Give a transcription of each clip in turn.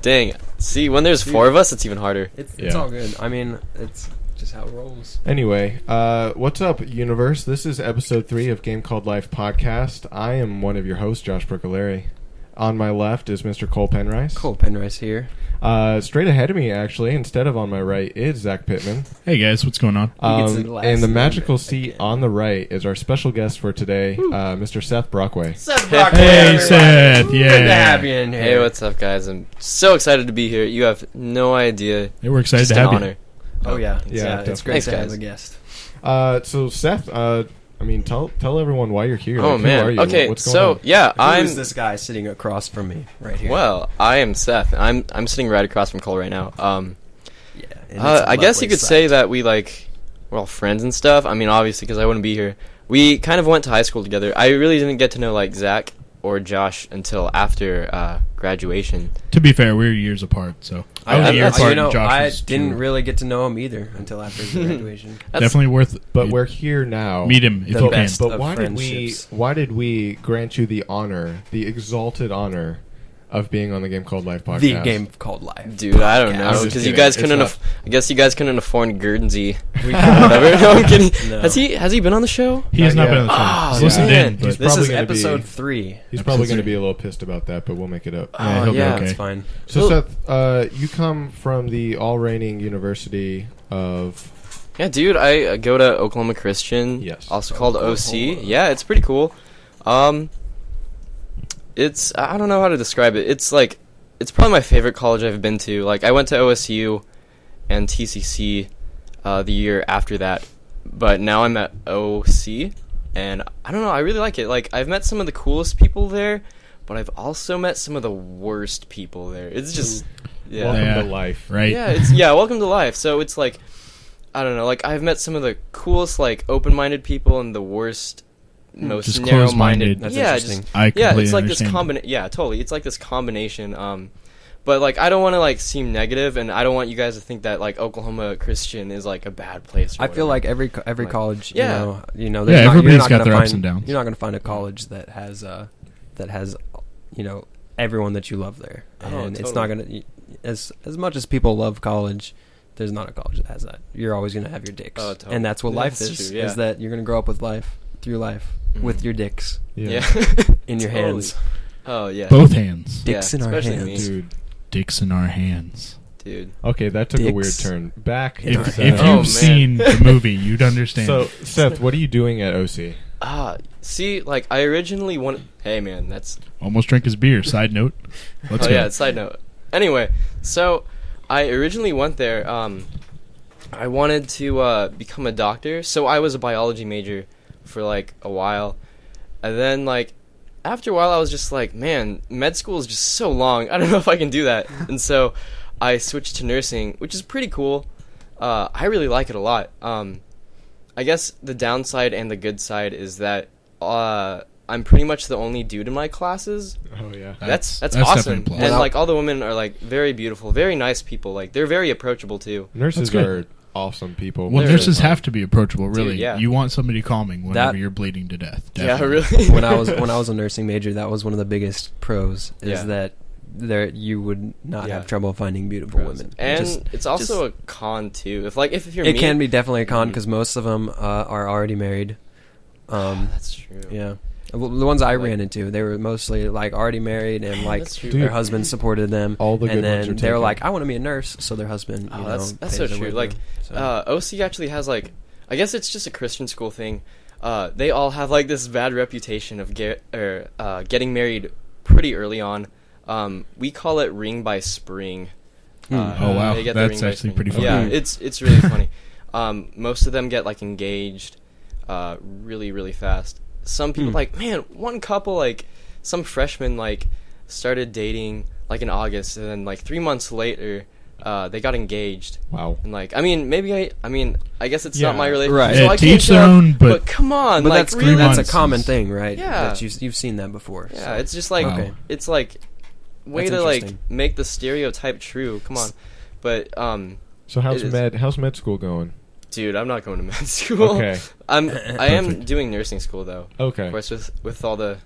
Dang. See, when there's 4 of us, it's even harder. It's all good. I mean, it's just how it rolls. Anyway, what's up, universe? This is episode 3 of Game Called Life podcast. I am one of your hosts, Josh Brucculeri. On my left is Mr. Cole Penrice. Cole Penrice here. Straight ahead of me, actually, instead of on my right, is Zach Pittman. Hey guys, what's going on? And the magical seat on the right is our special guest for today, Mr. Seth Brockway. Seth Brockway. Hey Seth, yeah. Good to have you in here. Hey, what's up, guys? I'm so excited to be here. You have no idea. Hey, we're excited Just to an have honor. you. Oh yeah, Yeah, it's great Thanks, to have guys. a guest. So Seth, tell everyone why you're here. Oh, Like, man. who are you? Okay, What's going so, on? yeah, Who's this guy sitting across from me right here? Well, I am Seth. I'm sitting right across from Cole right now. Yeah. I guess you could say that we're all friends and stuff. I mean, obviously, because I wouldn't be here. We kind of went to high school together. I really didn't get to know, like, Zach or Josh until after graduation. To be fair, we're years apart, so I was a year apart. And Josh I was didn't 2. really get to know him either until after his graduation. Definitely worth. But we're here now. Meet him if The you can. best. But of why did we grant you the honor, the exalted honor, of being on the Game Called Life podcast? The Game Called Life. Dude, I don't know, I'm just because you kidding. guys It's couldn't. not. I guess you guys couldn't afford Guernsey. We Whatever. No, I'm kidding. No. Has he been on the show? He has Not not been on yet. the show. Oh, He's listened man. in, but He's This probably is gonna be- episode 3. He's probably going to Episode be a little pissed about that, but we'll make it up. Yeah, he'll be yeah. okay. That's fine. So, Well- Seth, you come from the all-reigning University of... Yeah, dude, I go to Oklahoma Christian. Yes. Also called Oklahoma. OC. Yeah, it's pretty cool. It's I don't know how to describe it. It's probably my favorite college I've been to. Like, I went to OSU and TCC the year after that, but now I'm at OC, and I don't know, I really like it. Like, I've met some of the coolest people there, but I've also met some of the worst people there. It's just Welcome Yeah. to life. Right? Yeah, welcome to life. So it's like, I don't know, like, I've met some of the coolest, like, open-minded people and the worst, most Just narrow-minded. closed-minded. That's yeah, interesting. I yeah, completely it's like this understand. Yeah, totally. It's like this combination. But like, I don't want to like seem negative, and I don't want you guys to think that like Oklahoma Christian is like a bad place. Or I feel whatever. like every Like, college, yeah. you know, Yeah, everybody's you're not got gonna their find, ups and downs. You're not going to find a college that has, you know, everyone that you love there, Oh, and it's not totally. going to, as much as people love college, there's not a college that has that. You're always going to have your dicks, Oh, totally. and that's what life That's is. true, yeah. Is that you're going to grow up with life with your dicks Yeah. in your Totally. hands. Oh yeah. Both hands. Dicks Yeah, in our especially hands. me. Dude. Dicks in our hands. Dude. Okay, that took a Dicks. weird turn. Back In to our If Seth. you've Oh, man. seen the movie, you'd understand. So, Seth, what are you doing at OC? See, like, I originally wanted. Hey, man, that's. Almost drank his beer. Side note. Let's Oh go. yeah. Side note. Anyway, so I originally went there. I wanted to become a doctor, so I was a biology major for like a while, and then like after a while, I was just like, man, med school is just so long. I don't know if I can do that, and so I switched to nursing, which is pretty cool. I really like it a lot. I guess the downside and the good side is that I'm pretty much the only dude in my classes. Oh, yeah. That's definitely awesome. a plus. And like all the women are like very beautiful, very nice people. Like they're very approachable too. Nurses That's are good. awesome people. Well, They're nurses really have to be approachable, really. yeah. You want somebody calming whenever That- you're bleeding to death. Yeah, Definitely. really. when I was a nursing major, that was one of the biggest pros. Is Yeah. that there you would not Yeah. have trouble finding beautiful Pros. women. And Just- it's also a con too. If you're it me, can be definitely a con Mhm. because most of them are already married. That's true. Yeah, well, the ones I Like- ran into, they were mostly like already married and like That's true. their Dude, husband supported them. all the and good ones then are they were taken. like, I want to be a nurse, so their husband. Oh, You that's know, so pays their true. way Like, through. So- OC actually has like, I guess it's just a Christian school thing. They all have like this bad reputation of getting married pretty early on. We call it ring by spring. Hmm. Oh, wow. They get the That's ring by actually spring. pretty funny. Yeah, it's really funny. Most of them get like engaged really, really fast. Some people like, man, one couple, like some freshmen like started dating like in August, and then like 3 months later they got engaged. Wow. And like, I mean, I guess it's not Yeah. my relationship, Right. so Yeah, I to can't each their judge, own, but come on, but like that's really, that's a months common is- thing, right? Yeah. that you've seen that before. yeah, so. it's just like Wow. Okay. it's like way That's to like interesting. make the stereotype true. Come on, but So how's It is. how's med school going? dude, I'm not going to med school. Okay. I am Perfect. doing nursing school though. Okay. Of course, with all the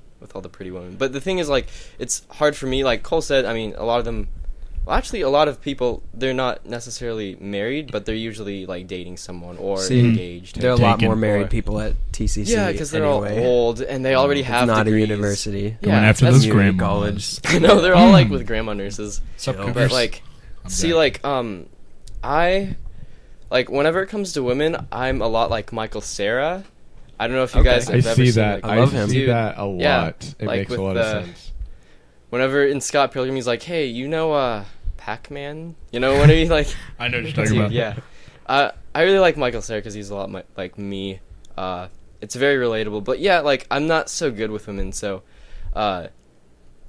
pretty women. But the thing is, like, it's hard for me. Like Cole said, I mean, a lot of them Well, actually, a lot of people, they're not necessarily married, but they're usually, like, dating someone or engaged. There are a lot more Taken. married people at TCC. Yeah, because they're all anyway. old, and they already It's have not degrees. a university. Going Yeah, after that's those community grandmas. college. No, they're all, like, with grandma nurses. Sup, But, cougars? like, I'm see, back. like, like, whenever it comes to women, I'm a lot like Michael Cera. I don't know if you guys I have ever see seen that. I love him. see Dude, that a lot. yeah, It like makes a with lot of sense. Whenever in Scott Pilgrim, he's like, "Hey, you know, Pac-Man? You know, when he like." I know what you're talking Dude, about. yeah. I really like Michael Cera because he's a lot like me. It's very relatable. But yeah, like I'm not so good with women, so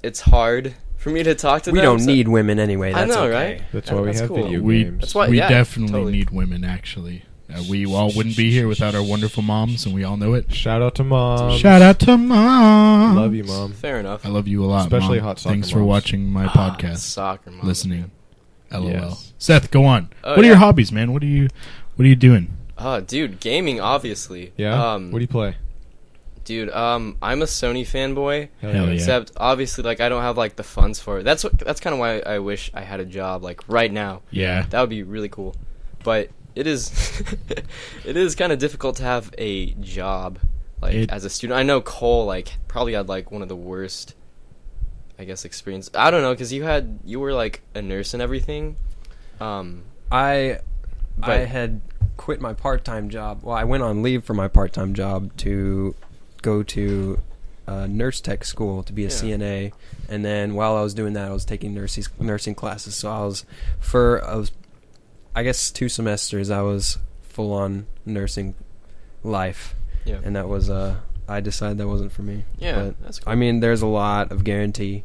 it's hard for me to talk to them. We don't so- need women anyway. I That's know, okay. right? That's why we That's have cool. video We games. That's why- we yeah, definitely totally. need women. Actually, we all wouldn't be here without our wonderful moms, and we all know it. Shout out to mom. Shout out to mom. Love you, mom. Fair enough. I love you a lot, Especially Mom. hot soccer Thanks for moms. watching my podcast, Soccer mom. listening. LOL. Yes. Seth, go on. Oh, what are your yeah. hobbies, man? What are you doing? Dude, gaming obviously. Yeah. What do you play? Dude, I'm a Sony fanboy. Hell Hell yeah. Except obviously, like I don't have like the funds for it. That's kind of why I wish I had a job like right now. Yeah. That would be really cool. But it is, it is kind of difficult to have a job like as a student. I know Cole like probably had like one of the worst, I guess, experience. I don't know because you were like a nurse and everything. I But- had quit my part-time job. Well, I went on leave from my part-time job to go to nurse tech school to be a Yeah. CNA, and then while I was doing that, I was taking nursing classes. So I was, I guess 2 semesters, I was full on nursing life, Yeah. and that was I decided that wasn't for me. Yeah, But, that's cool. I mean, there's a lot of guarantee,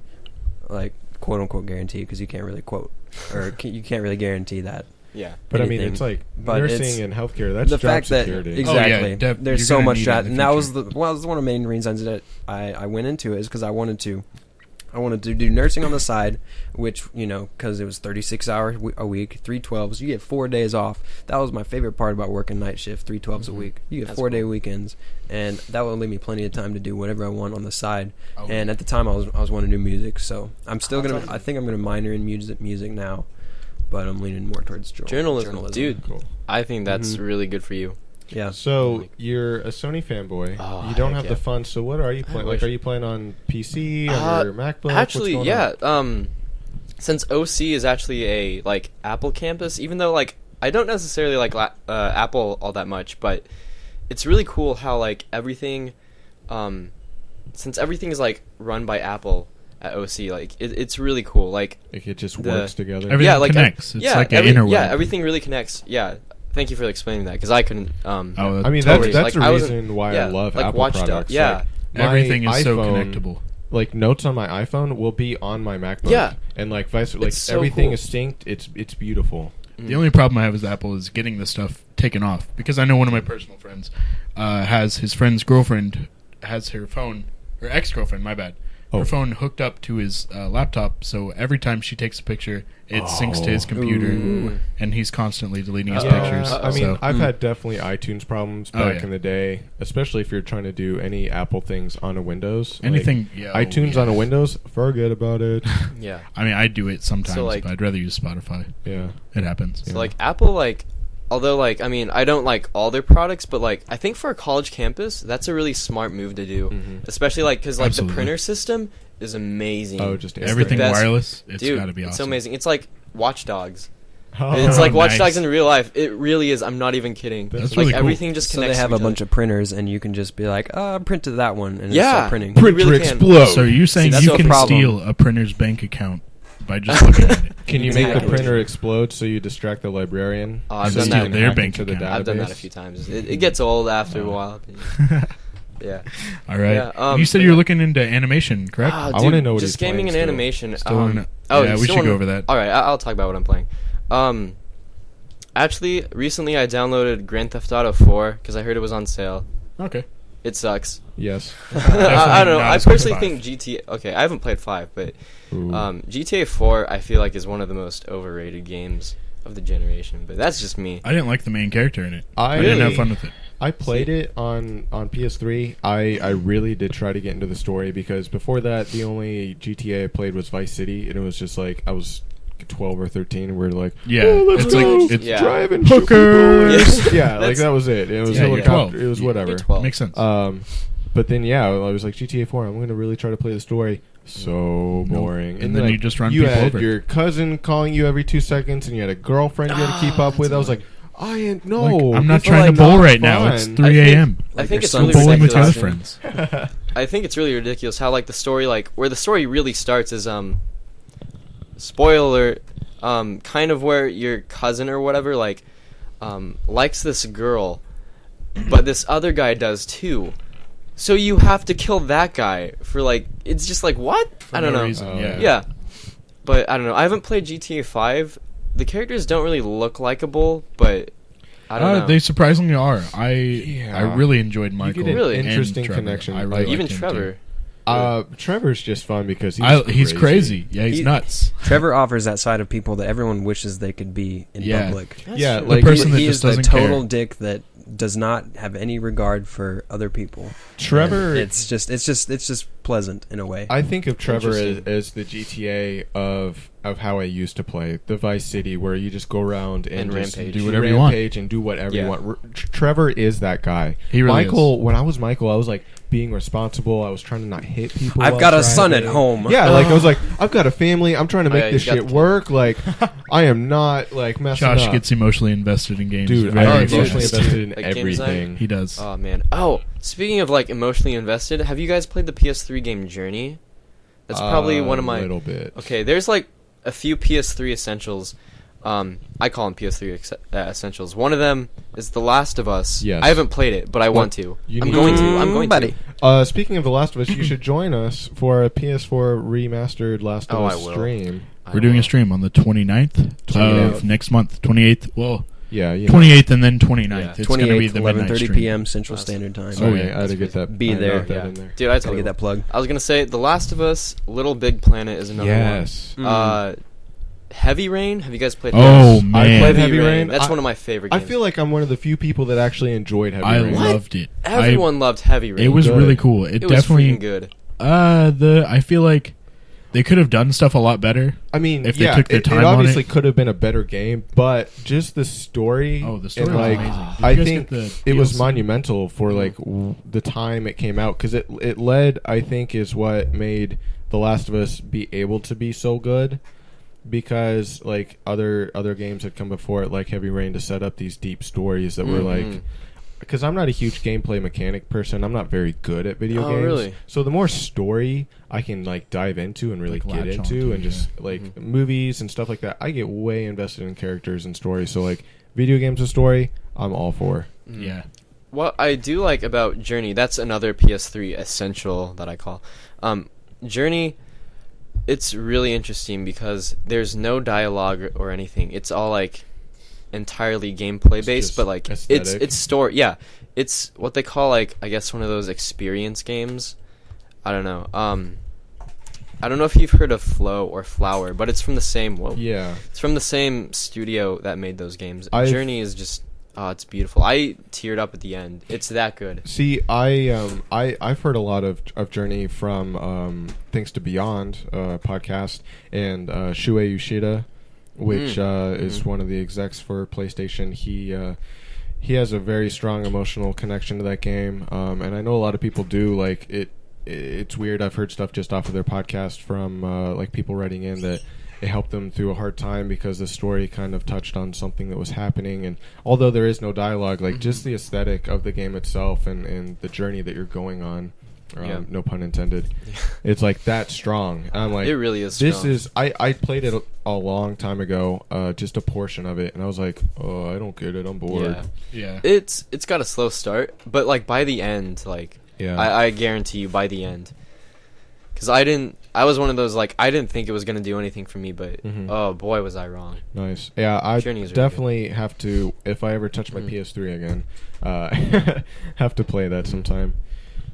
like quote unquote guarantee, because you can't really quote or you can't really guarantee that. Yeah. But I mean, anything. it's like But nursing it's and healthcare. That's the job fact that security. exactly you're there's so gonna much need that, it in and the that was future. the one of the main reasons that I went into it, is because I wanted to do nursing on the side, which, you know, because it was 36 hours a week, 3/12s. You get 4 days off. That was my favorite part about working night shift, 3/12s a week. You get That's 4-day cool. weekends, and that would leave me plenty of time to do whatever I want on the side. Oh, And at the time, I was wanting to do music, so I'm still That's gonna. awesome. I think I'm gonna minor in music now, but I'm leaning more towards Journalism, dude. Cool. I think that's really good for you. Yeah. So you're a Sony fanboy. Oh, You don't heck have yeah. the funds. So what are you playing? Like, wish. are you playing on PC or your MacBook? Actually, What's going yeah. on? Since OC is actually a like Apple campus, even though like I don't necessarily like Apple all that much, but it's really cool how like everything, since everything is like run by Apple at OC, like it's really cool. Like Like it just the- works together. Everything yeah, like connects. It's like an interweb. Yeah, everything really connects. Yeah. Thank you for explaining that because I couldn't. Oh, I mean, totally. that's Like, the I wasn't- reason why yeah, I love like Apple Watchdog, products. yeah. Like, my everything is so iPhone, connectable. Like notes on my iPhone will be on my MacBook. Yeah. and like vice like It's so everything cool. is synced. It's beautiful. The only problem I have with Apple is getting the stuff taken off, because I know one of my personal friends has his friend's girlfriend has her phone, her ex-girlfriend, my bad, her Oh. phone hooked up to his laptop, so every time she takes a picture, it syncs to his Oh. computer, Ooh. and he's constantly deleting his Yeah, pictures. I mean, so. I've had definitely iTunes problems Oh, back yeah. in the day, especially if you're trying to do any Apple things on a Windows. Anything, yeah, like, iTunes yeah. on a Windows, forget about it. Yeah. I mean, I do it sometimes, like- but I'd rather use Spotify. Yeah. It happens. So like Apple, like, although like I mean I don't like all their products, but like I think for a college campus that's a really smart move to do, especially like because like Absolutely. the printer system is amazing. Oh, just Everything best. wireless, it's Dude, got to be awesome. it's so amazing. It's like Watch Dogs. Oh, It's like Watch nice. Dogs in real life. It really is. I'm not even kidding. That's like really cool. everything just So connects. they have to a each bunch other. of printers, and you can just be like, print to that one, and Yeah. it's start printing. You Printer really can. explode. So you're saying that's you the can problem. steal a printer's bank account by just looking at it? Can you make the Exactly. printer explode so you distract the librarian? Oh, I've So done you that. can Their hack bank into the account. I've done that a database? few times. It gets old after a while. Yeah. All right. Yeah, You said you were looking into animation, correct? Ah, I dude, wanna know what just he's playing gaming and still. animation. Still wanna- oh, yeah, you we still should go wanna- over that. All right, I'll talk about what I'm playing. Actually, recently I downloaded Grand Theft Auto 4 because I heard it was on sale. Okay. It sucks. Yes. I don't know. not I as good as personally 5. think GTA. Okay, I haven't played 5, but Ooh. GTA 4 I feel like is one of the most overrated games of the generation. But that's just me. I didn't like the main character in it. I I didn't have really- fun with it. I played it on PS3. I really did try to get into the story because before that, the only GTA I played was Vice City, and it was just like I was like 12 or 13, and we're like, Yeah, oh, let's it's go like it's Yeah. drive and shoot people. hookers. Yeah, like that was it. It was Yeah, you're helicopter. 12. It was whatever. You're 12. Makes sense. But then I was like, GTA 4. I'm gonna really try to play the story. So boring. And then you just run You people had over. your cousin calling you every 2 seconds, and you had a girlfriend you had to keep up with. I was like, no, Like, I'm not it's trying to like bowl not right now. It's fun. 3 a.m. I think it's your really son's Bowling with my other ridiculous. friends. I think it's really ridiculous how like the story, like where the story really starts is spoiler, kind of where your cousin or whatever like likes this girl, but this other guy does too. So you have to kill that guy for like, it's just like, what? For I don't no know. reason, Yeah. But I don't know. I haven't played GTA 5. The characters don't really look likable, but I don't know. They surprisingly are. I really enjoyed You Michael. get an Really? and interesting Trevor. connection. I Like, really Even liked him, Trevor. too. Trevor's just fun because He's crazy. Yeah, he's He- nuts. Trevor offers that side of people that everyone wishes they could be in Yeah. public. That's Yeah, true. like the person that he just is the doesn't total care. dick that does not have any regard for other people. Trevor. And it's just pleasant in a way. I think of Trevor as, Interesting. as the GTA of how I used to play the Vice City, where you just go around and just rampage. Do whatever you want. rampage and do whatever Yeah. you want. Trevor is that guy. He really Michael, when I was Michael, I was like being responsible. I was trying to not hit people. I've while got a son driving. at home. Yeah, like I was like, I've got a family. I'm trying to Oh, make yeah, this you got shit the kid. work. Like, I am not like messing Josh up. gets emotionally invested in games. Dude, very I'm dude, emotionally fast. invested in Like game everything. He does. Oh man. Oh, speaking of like emotionally invested, have you guys played the PS3 game Journey? That's probably one of my. little bit. Okay, there's like a few PS3 essentials. I call them PS3 essentials. One of them is The Last of Us. Yes. I haven't played it, but I want to. You I'm need going to. to. I'm going buddy. to. Speaking of The Last of Us, you should join us for a PS4 remastered Last of Oh, Us I will. stream. We're doing a stream on the 29th 28th. of next month. 28th. Well, Yeah, 28th and then 29th. Yeah. It's going to be 28th, the midnight 11:30 stream. p.m. Central Awesome. Standard Time. Sorry, Oh, yeah. I had to get that. Be I there. knocked that Yeah. in there. Dude, I Gotta totally get that plug. I was gonna say The Last of Us, Little Big Planet is another Yes. one. Heavy Rain. Have you guys played? Oh, those? man. I played Heavy Rain. That's I- one of my favorite I games. feel like I'm one of the few people that actually enjoyed Heavy I Rain. loved it. Everyone loved Heavy Rain. It was Good. really cool. It It was definitely freaking good. I feel like they could have done stuff a lot better. I mean, If they yeah, took their time it on obviously it. could have been a better game, but just the story. Oh, the story and, was like, amazing. Did I you guys think get the it was DLC? monumental for like the time it came out, because it led, I think, is what made The Last of Us be able to be so good, because like other games had come before it, like Heavy Rain, to set up these deep stories that were like. Because I'm not a huge gameplay mechanic person. I'm not very good at video Oh, games. really? So the more story I can like dive into and really Like, get latch into, onto, and just yeah. like movies and stuff like that, I get way invested in characters and stories. So like video games with story, I'm all for. Yeah. What I do like about Journey, that's another PS3 essential that I call. Journey, it's really interesting because there's no dialogue or anything. It's all like entirely gameplay It's based, just but like aesthetic. it's story. Yeah, it's what they call like, I guess, one of those experience games. I don't know. I don't know if you've heard of Flow or Flower, but it's from the same. Whoa. Yeah. It's from the same studio that made those games. I've- Journey is just, it's beautiful. I teared up at the end. It's that good. See, I've heard a lot of Journey from Thanks to Beyond podcast, and Shuei Yoshida, which is one of the execs for PlayStation. He has a very strong emotional connection to that game, and I know a lot of people do. Like it's weird. I've heard stuff just off of their podcast from like people writing in that it helped them through a hard time because the story kind of touched on something that was happening. And although there is no dialogue, like just the aesthetic of the game itself and the journey that you're going on, Yeah. no pun intended, it's like that strong. And I'm like, It really is This strong. is I played it a long time ago, just a portion of it, and I was like, oh, I don't get it. I'm bored. Yeah. Yeah. It's got a slow start, but like by the end, like Yeah. I guarantee you by the end. Because I was one of those, like, I didn't think it was going to do anything for me, but oh boy was I wrong. Nice. Yeah, I Journey is really definitely have to, if I ever touch my PS3 again, have to play that sometime.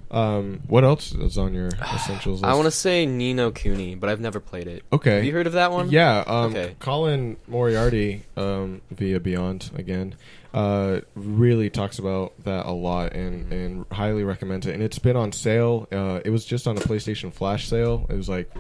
What else is on your essentials list? I want to say Ni no Kuni, but I've never played it. Okay. Have you heard of that one? Yeah. Okay. Colin Moriarty, via Beyond again, really talks about that a lot and highly recommends it. And it's been on sale. It was just on a PlayStation Flash sale. It was like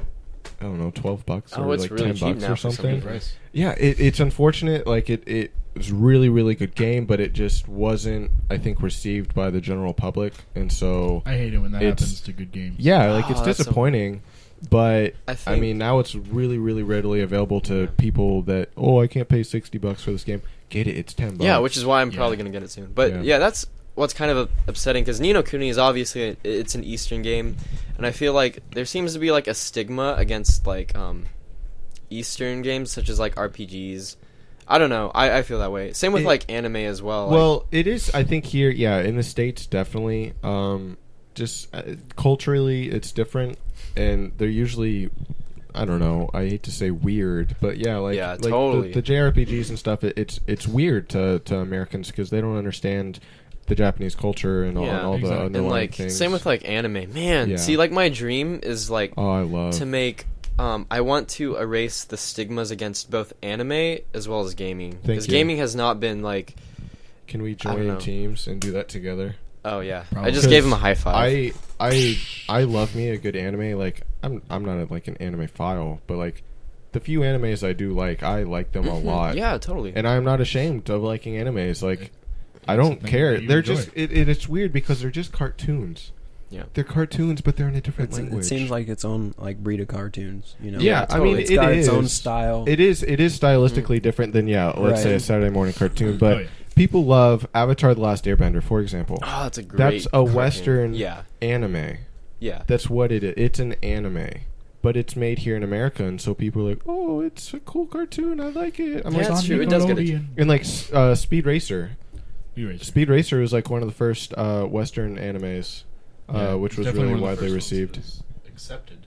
I don't know, $12 Oh, or it's like really cheap $10 now or for some something. reason. Yeah, it's unfortunate. Like it was really really good game, but it just wasn't, I think, received by the general public, and so I hate it when that It's- happens to good games. yeah, like it's Oh, that's so- disappointing. But I I think- mean, now it's really really readily available to people that I can't pay $60 for this game. Get it? It's $10. Yeah, which is why I'm Yeah. probably gonna get it soon. But Yeah. yeah, that's what's kind of upsetting because Ni no Kuni is obviously it's an Eastern game, and I feel like there seems to be like a stigma against like Eastern games such as like RPGs. I don't know. I feel that way. Same with like anime as well. Well, it is. I think here, yeah, in the States, definitely. Just culturally, it's different, and they're usually, I don't know. I hate to say weird, but yeah, like, Yeah, like totally. the JRPGs and stuff. It's weird to Americans because they don't understand the Japanese culture and all, Yeah, and all exactly. the and underlying like things. same with like anime. Man, Yeah. see, like my dream is like Oh, I love. to make. I want to erase the stigmas against both anime as well as gaming because you. gaming has not been like. Can we don't join know. teams and do that together? Oh yeah, Probably. I just gave him a high five. I love me a good anime. Like I'm not like an anime file, but like the few animes I do like, I like them a lot. Yeah, totally. And I'm not ashamed of liking animes. Like I That's don't the thing care. that you They're enjoy. just it's weird because they're just cartoons. Yeah. They're cartoons, but they're in a different language. It seems like its own like breed of cartoons. You know. Yeah, I mean, it's it got its own is. style. It is stylistically different than let's say a Right. Saturday morning cartoon. But Oh, yeah. people love Avatar: The Last Airbender, for example. Oh, that's a great. That's a cartoon. Western Yeah, anime. yeah. That's what it is. It's an anime, but it's made here in America, and so people are like, "Oh, it's a cool cartoon. I like it." I'm Yeah, like, it's true. It does get it. Nickelodeon. and like Speed Racer. Eraser. Speed Racer was like one of the first Western animes, Yeah, which was definitely really one of the widely first ones received. that was accepted.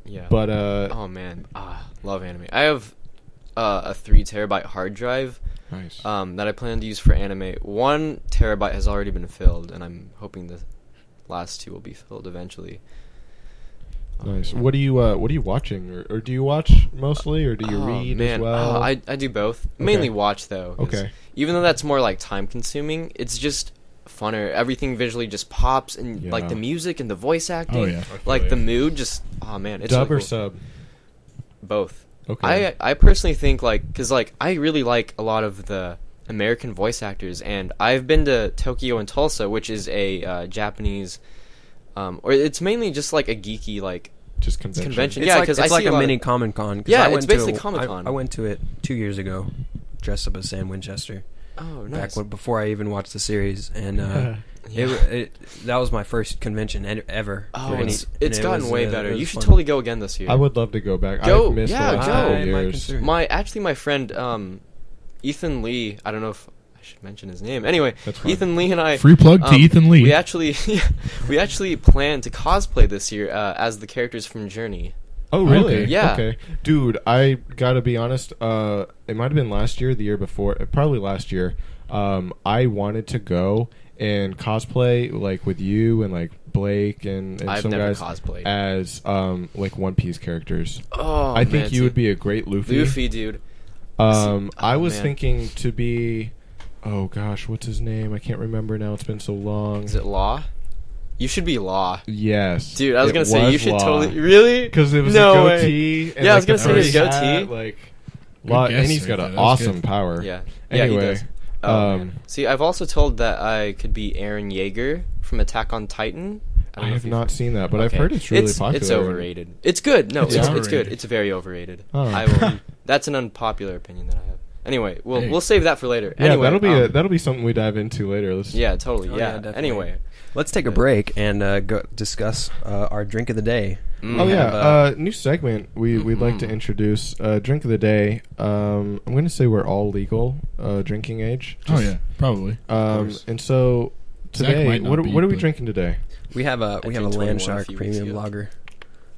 Yeah. But oh man, love anime. I have a 3 terabyte hard drive nice. that I plan to use for anime. 1 terabyte has already been filled, and I'm hoping the last 2 will be filled eventually. Nice. What are you watching, or do you watch mostly, or do you Oh, read man. as well? I do both. Mainly watch though. 'cause Okay. Even though that's more like time consuming, it's just funner. Everything visually just pops, and like Yeah. the music and the voice acting, Oh, yeah. like the mood. Just man, it's Dub really or cool. sub? Both. Okay. I personally think like because like I really like a lot of the American voice actors, and I've been to Tokyo and Tulsa, which is a Japanese, or it's mainly just like a geeky like Just convention. Yeah, it's 'cause like, I it's see like a a lot mini of- Comic Con. Yeah, it's basically Comic-Con. I went to it 2 years ago, dressed up as Sam Winchester. Oh, Back nice. before I even watched the series, and Yeah. that was my first convention ever. Oh, And it's and it gotten was, way it better. was You should fun. totally go again this year. I would love to go back. Go. I've missed Yeah, the last go. couple I might years. consider it. My friend Ethan Lee. I don't know if I should mention his name. Anyway, That's fine. Ethan Lee and I. Free plug to Ethan Lee. We actually plan to cosplay this year as the characters from Journey. Oh, really? Okay. Yeah. Okay. Dude, I gotta be honest. It might have been last year, the year before, probably last year. I wanted to go and cosplay like with you and like Blake and I've some never guys cosplayed. as like One Piece characters. Oh, I think man, you would be a great Luffy. Luffy, dude. I was man. thinking to be. Oh gosh, what's his name? I can't remember now. It's been so long. Is it Law? You should be Law. Yes, Dude, I was it gonna say you should Law. towally. Really? Because it was No a way. goatee. And Yeah, I was like gonna the say his furry goatee. hat, like, Good and guess he's got right an there. That was awesome good. power. Yeah. Anyway, yeah, he does. Oh, um, man. See, I've also told that I could be Eren Yeager from Attack on Titan. I don't know if have you've- not seen that, but I've Okay. heard it's really popular. It's overrated. It's good. No, It's it's overrated. good. It's very overrated. Oh. I will. That's an unpopular opinion that I have. Anyway, Hey. we'll save that for later. Yeah, Anyway, that'll be something we dive into later. Let's, yeah, totally. Oh, yeah. yeah, definitely. Anyway. Let's take a break and go discuss our drink of the day. Mm. Oh We yeah, have, new segment we'd like to Mhm. introduce. Drink of the day. I'm going to say we're all legal drinking age. Oh yeah, probably. course. And so Zach today, might not what be, are we but- drinking today? We have a drank Land 21 a Shark few weeks premium ago. lager,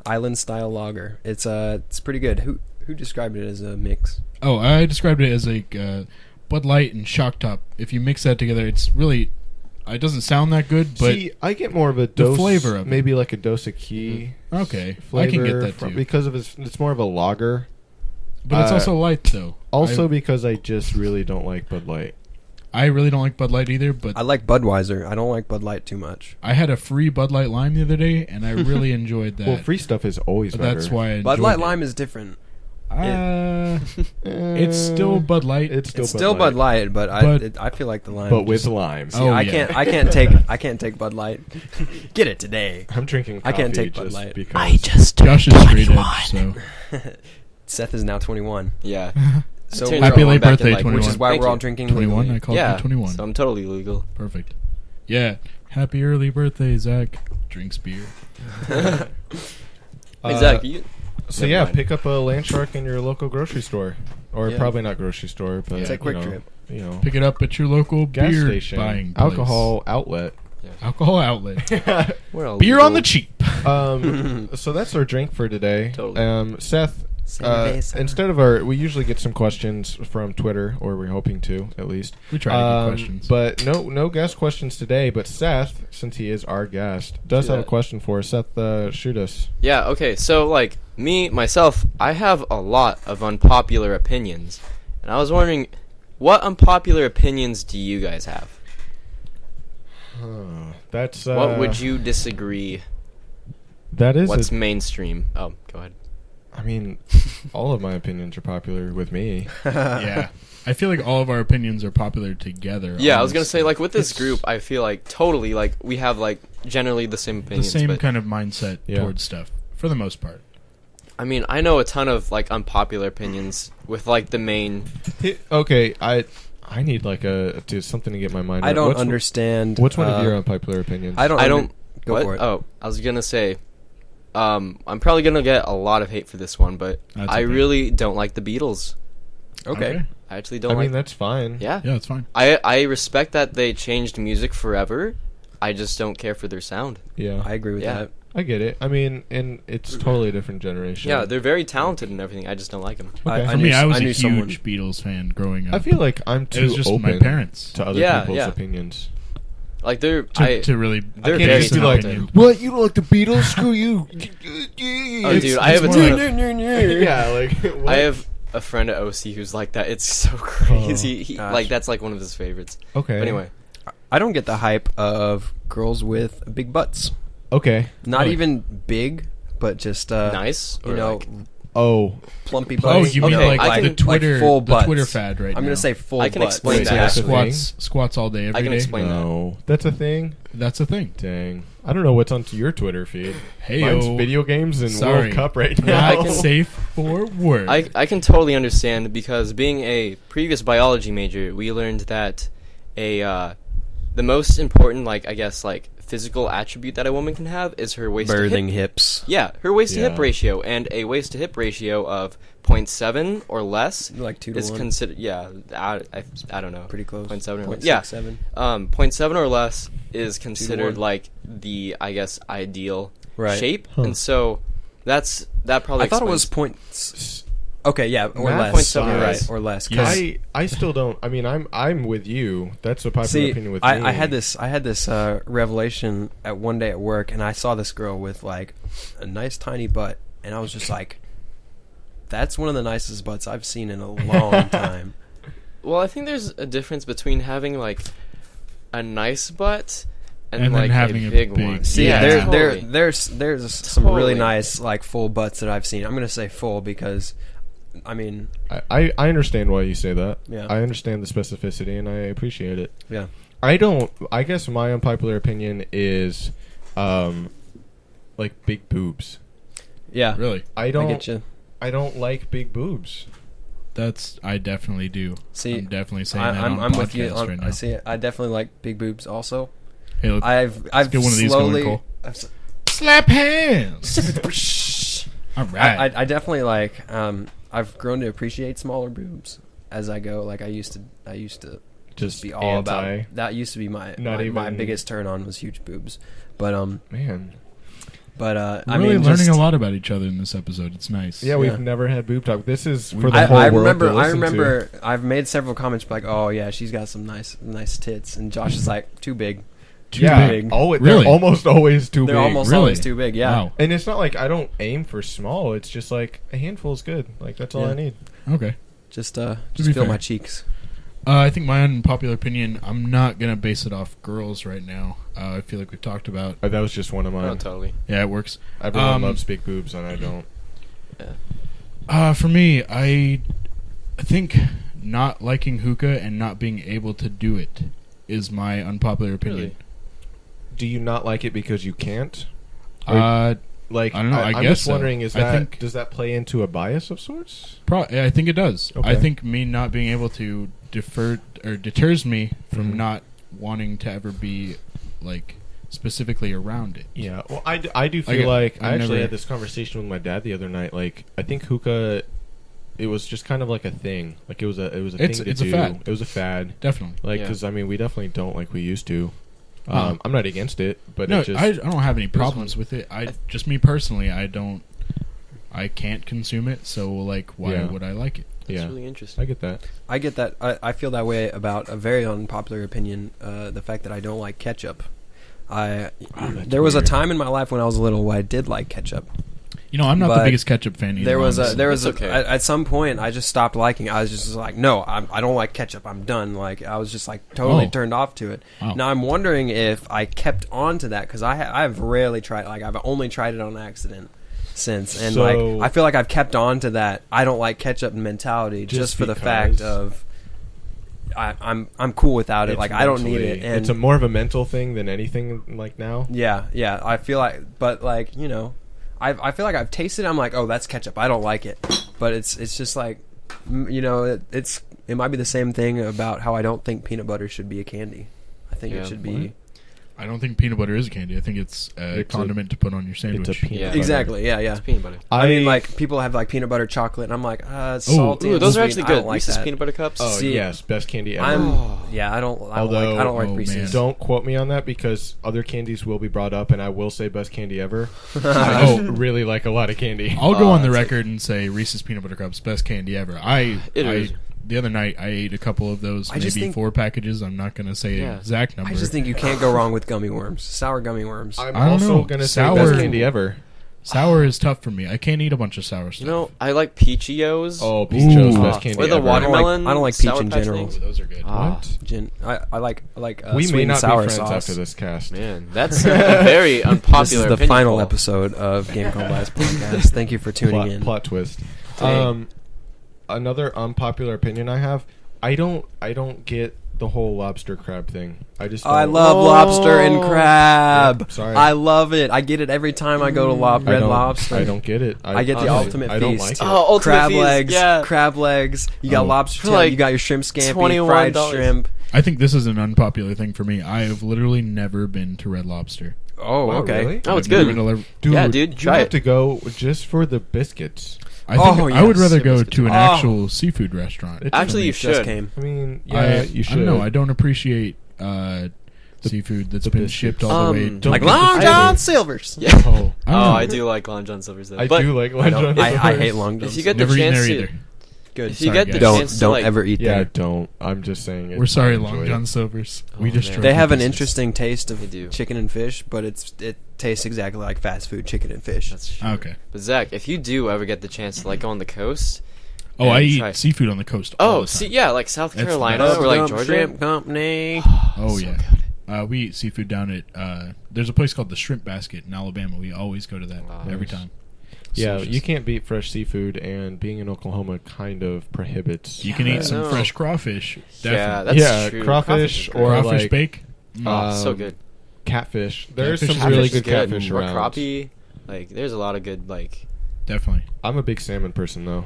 island style lager. It's pretty good. Who described it as a mix? Oh, I described it as like Bud Light and Shock Top. If you mix that together, it's really. It doesn't sound that good, but See, I get more of a dose, flavor of it. maybe like a Dos Equis okay, flavor I can get that too. because of it's more of a lager. But it's also light though. Also because I just really don't like Bud Light. I really don't like Bud Light either, but I like Budweiser. I don't like Bud Light too much. I had a free Bud Light Lime the other day, and I really enjoyed that. Well, free stuff is always better. That's why I enjoyed Bud Light it. Lime is different. It's still Bud Light. It's It's still Bud Light, but I feel like the lime. but with just- limes. See, Oh, I yeah. can't take Bud Light. Get it today. I'm drinking coffee I can't take Bud just Light. because. Josh is straight edge, so Seth is now 21. Yeah. So I turned happy 21 late back in, birthday, like, 21. which is why Thank we're all you. drinking 21. legally. I called Yeah. you 21. So I'm totally legal. Perfect. Yeah. Happy early birthday, Zach. Drinks beer. Hey, Zach, you... So Never yeah, mind. pick up a land shark in your local grocery store, or Yeah. probably not grocery store, but It's a quick you know, trip. You know, Pick it up at your local gas beer station, buying place. alcohol outlet. Alcohol outlet. We're all Beer on the legal. cheap. So that's our drink for today. Totally. Seth, Cerveza. instead of we usually get some questions from Twitter, or we're hoping to at least. We try to get questions. But no guest questions today. But Seth, since he is our guest, does Do have a that. question for us. Seth, shoot us. Yeah, okay, so, like, myself, I have a lot of unpopular opinions. And I was wondering, what unpopular opinions do you guys have? That's What would you disagree? That is. What's mainstream? Oh, go ahead. I mean, all of my opinions are popular with me. Yeah. I feel like all of our opinions are popular together. Yeah, I was gonna honestly. say, like, with this It's- group, I feel like totally, like, we have, like, generally the same the opinions. same but, kind of mindset Yeah. towards stuff, for the most part. I mean, I know a ton of, like, unpopular opinions with, like, the main... Okay, I need like something to get my mind. I right. don't What's- understand. What's one of your unpopular opinions? I don't. I don't... Go what? for it. Oh, I was gonna say... I'm probably gonna get a lot of hate for this one, but That's I okay. really don't like the Beatles. Okay. I actually I don't mean, like... that's fine. Yeah. Yeah, it's fine. I respect that they changed music forever. I just don't care for their sound. Yeah, I agree with Yeah. that. I get it. I mean, and it's totally a different generation. Yeah, they're very talented and everything. I just don't like them. Okay. I For knew me, I was I a knew huge someone- Beatles fan growing up. I feel like I'm it too was just open my parents to other Yeah, people's yeah. opinions. Like they're to really. they're I can't very just be like, talented. what? You don't like the Beatles? Screw you. Oh, dude, I have a more ton like- of... yeah, like what? I have a friend at OC who's like that. It's so crazy. He, gosh. like that's like one of his favorites. Okay. But anyway, I don't get the hype of girls with big butts. Okay. Not Really? even big, but just nice. You or, know, like, Oh, plumpy Oh, butts. you mean Okay, like I the can- Twitter, like full the butts. Twitter fad right now? I'm gonna say full. I can butts. explain Wait, that. that's a Squats all day every day. I can explain that. no, that's a thing. That's a thing. Dang, I don't know what's onto your Twitter feed. Hey, Mine's video games and Sorry. World Cup right Yeah, now. I can- safe for work. I can totally understand because being a previous biology major, we learned that the most important, like I guess, like physical attribute that a woman can have is her waist to Birthing hip. hips. Yeah, her waist to hip Yeah. ratio, and a waist to hip ratio of 0.7 or less Like 2 to is 1. considered. Yeah, I don't know. Pretty close. 0.7 or 0.6, yeah. 7. 0.7 or less is considered 1. like the I guess ideal Right. shape, Huh. and so that probably. I thought it was explains- Okay, yeah, or Math less. size. You're right, or less. 'cause- I still don't. I mean, I'm with you. That's a popular See, opinion with me. I had this revelation at one day at work, and I saw this girl with like a nice tiny butt, and I was just like, "That's one of the nicest butts I've seen in a long time." Well, I think there's a difference between having like a nice butt and And then like having a a big big- one. See, yeah, there's totally. some really Totally. nice like full butts that I've seen. I'm gonna say full because, I mean, I understand why you say that. Yeah. I understand the specificity and I appreciate it. yeah. I don't. I guess my unpopular opinion is, like big boobs. Yeah, Really? I I don't. get you. I don't like big boobs. I definitely do. See, I'm definitely saying that I'm on with you. podcast right now. I see it. I definitely like big boobs. Also, Hey, I've get one of these going, slowly. Cole. I've s- slap hands. All right. I definitely like. I've grown to appreciate smaller boobs as I go. Like I used to just be all anti. about. That used to be my Not my even- biggest turn on was huge boobs. But Man. I We're mean, really learning just, a lot about each other in this episode. It's nice. Yeah, we've Yeah. never had boob talk. This is for the whole I world remember. to I listen to. remember. I've made several comments like, "Oh yeah, she's got some nice tits," and Josh is like, "Too big." Too Yeah, big. They're Really? almost always too They're big. almost Really? always too big. Yeah. Wow. And it's not like I don't aim for small. It's just like a handful is good. Like that's all Yeah. I need. Okay. Just be feel fair. my cheeks. I think my unpopular opinion, I'm not going to base it off girls right now. I feel like we've talked about... That was just one of mine. Oh, totally. Yeah, it works. Everyone loves big boobs, and I don't. For me, I think not liking hookah and not being able to do it is my unpopular opinion. Really? Do you not like it because you can't? Like, I don't know. I'm just so. wondering, I think, does that play into a bias of sorts? I think it does. Okay. I think me not being able to deters me from not wanting to ever be like specifically around it. Yeah. Well, I do feel like I actually had this conversation with my dad the other night. Like, I think hookah, it was just kind of like a thing. Like, it was a thing to do. It's a fad. It was a fad. Definitely. Like, because I mean, we definitely don't like we used to. I'm not against it, but no, it just, I don't have any problems with it. Just me personally, I can't consume it. So like, why would I like it? That's yeah, really interesting. I get that. I get that. I feel that way about a very unpopular opinion. The fact that I don't like ketchup. There was a time in my life when I was little where I did like ketchup. You know, I'm not the biggest ketchup fan either. There was okay. At some point I just stopped liking it. I was just like, no, I don't like ketchup. I'm done. Like, I was just like totally turned off to it. Oh. Now I'm wondering if I kept on to that because I've rarely tried. Like, I've only tried it on accident since, and like I feel like I've kept on to that I don't like ketchup mentality just for the fact of I'm cool without it. Like, I don't need it. And it's a more of a mental thing than anything like now. Yeah. I feel like, but like, you know, I feel like I've tasted it. I'm like, oh, that's ketchup. I don't like it. But it's just like, you know, it might be the same thing about how I don't think peanut butter should be a candy. I think it should be. I don't think peanut butter is a candy. I think it's a condiment to put on your sandwich. It's a peanut butter. Exactly. Yeah. It's peanut butter. I mean, like, people have like peanut butter chocolate, and I'm like, it's salty. Ooh, those are actually I good. don't like Reese's that. peanut butter cups. Oh yes, best candy ever. I don't like Reese's. Don't quote me on that because other candies will be brought up, and I will say best candy ever. I just really like a lot of candy. I'll go on the record and say Reese's peanut butter cups best candy ever. Is. The other night I ate a couple of those, maybe 4 packages. I'm not going to say an exact number. I just think you can't go wrong with gummy worms, sour gummy worms. I'm I don't also know. going to say Sour- best candy ever. Sour is tough for me. I can't eat a bunch of sour stuff. You know, I like Peachios. Oh, Peachios, Ooh. best candy Or the ever. watermelon. I don't like peach Sour in Patch general. things. Those are good. What? I like We sweet may and not sour be friends sauce. after this cast. Man, that's a very unpopular This is the opinion final poll. episode of Game Called Blast Podcast. Thank you for tuning in. Plot twist. Dang. Another unpopular opinion I have. I don't get the whole lobster crab thing. I just. I don't. love lobster and crab. Yeah, sorry. I love it. I get it every time I go to Red Lobster. I don't get it. I get the ultimate I don't feast. like it. Oh, ultimate crab feast, legs, yeah. crab legs. You got lobster For tail. like You got your shrimp scampi, $21. fried shrimp. I think this is an unpopular thing for me. I have literally never been to Red Lobster. Oh, Wow, okay. really? Oh, it's I've never good. been to Dude, Yeah, dude, you try have it. to go just for the biscuits. I think I would yes. rather go to an Oh. actual seafood restaurant. It Actually, you Just should. came. I mean, yeah, you should. I don't know. I don't appreciate seafood that's the been biscuits. shipped all the way. Don't Like get the Long seafood. John Silver's. Yeah. Oh, I don't know. I do like Long John Silver's though. I But do like I, Long don't, John I Silver's. hate Long John if you get Never the eaten chance there to, either. Good. if you Sorry, get the guys. chance to Don't like, ever eat Yeah, there. don't. I'm just saying it. We're sorry, I enjoy Long it. John Silver's. Oh, We just man. tried They to have an pieces. interesting taste They of do. chicken and fish, but it tastes exactly like fast food chicken and fish. That's true. Okay. But Zach, if you do ever get the chance to like go on the coast. Oh, I and eat try- seafood on the coast. all Oh, the see, time. yeah, like South That's the Carolina best. or like Gump Georgia. Shrimp Company. Oh So yeah. good. We eat seafood down at. There's a place called the Shrimp Basket in Alabama. We always go to that every Nice. time. Yeah, Delicious. you can't beat fresh seafood, and being in Oklahoma kind of prohibits. You can I eat some know. fresh crawfish. Yeah, Definitely. that's true. crawfish is or great. Crawfish like bake. Oh, so um, good. catfish. There's Catfish some really Catfish is good catfish Or around. crappie. Like, there's a lot of good like. Definitely. I'm a big salmon person, though.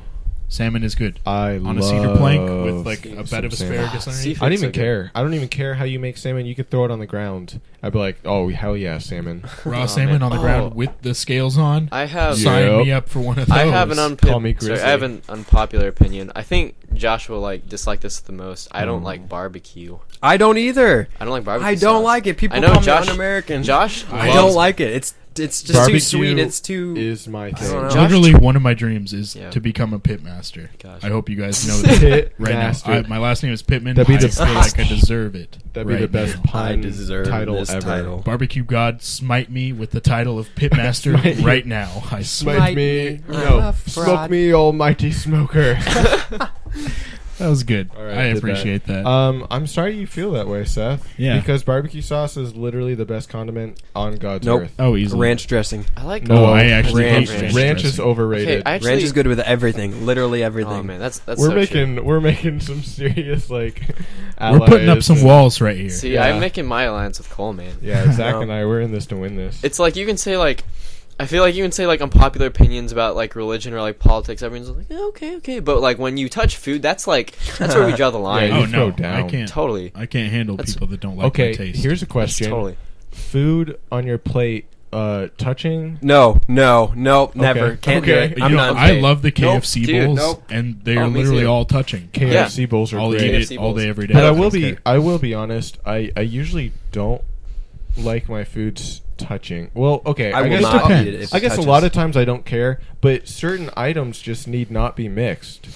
Salmon is good. I On love a cedar plank with like a some bed of salmon. asparagus underneath. Seafood. I don't even so good. care. I don't even care how you make salmon. You could throw it on the ground. I'd be like, oh, hell yeah, salmon. Raw Oh, salmon man. on the Oh. ground with the scales on. I have. Yeah. Sign Yep. me up for one of those. I have an Call me sorry, Grizzly. I have an unpopular opinion. I think Josh will like dislike this the most. I don't Mm. like barbecue. I don't either. I don't like barbecue. I don't sauce. like it. People I know call Josh. me un-American. Josh, I I loves- don't like it. It's just Barbecue too sweet. It's too. is my don't thing. know. Josh- Literally, one of my dreams is Yeah. to become a pit master. Gosh. I hope you guys know that Pit right master. now. My last name is Pittman. That'd be the I feel best- like I deserve it. That'd be right the best now. pun deserve title this ever. title. Barbecue God, smite me with the title of pitmaster Smite you. right now. I Smite Smite me. me. No. I'm a Smoke fraud. me, almighty smoker. That was good. All right, I did appreciate that. I'm sorry you feel that way, Seth. Yeah. Because barbecue sauce is literally the best condiment on God's Nope. earth. Oh, easily. Ranch dressing. I like. No, I actually ranch. hate ranch. Ranch is dressing. overrated. Okay, actually, Ranch is good with everything. Literally everything. Oh man, that's we're so making true. we're making some serious like. We're putting up allies some and- walls right here. See, Yeah. I'm making my alliance with Cole, man. Yeah, Zach No. and I we're in this to win this. It's like you can say like, I feel like you can say like unpopular opinions about like religion or like politics. Everyone's like, okay, but like when you touch food, that's where we draw the line. Yeah, Oh you throw no, down. I can't. Totally. I can't handle That's- people that don't like Okay, my taste. here's a That's question. totally. Food on your plate, touching. No, never. Can't do Okay. it. You I'm know, not. I love the Nope, KFC dude, bowls, nope. and they're Oh, me literally too. all touching. KFC bowls are I'll great. eat it KFC all bowls. day, every day. But I don't will care. be honest. I usually don't like my foods touching. Well, okay. I will guess not depends. eat it if I it guess a touches. lot of times I don't care, but certain items just need not be mixed.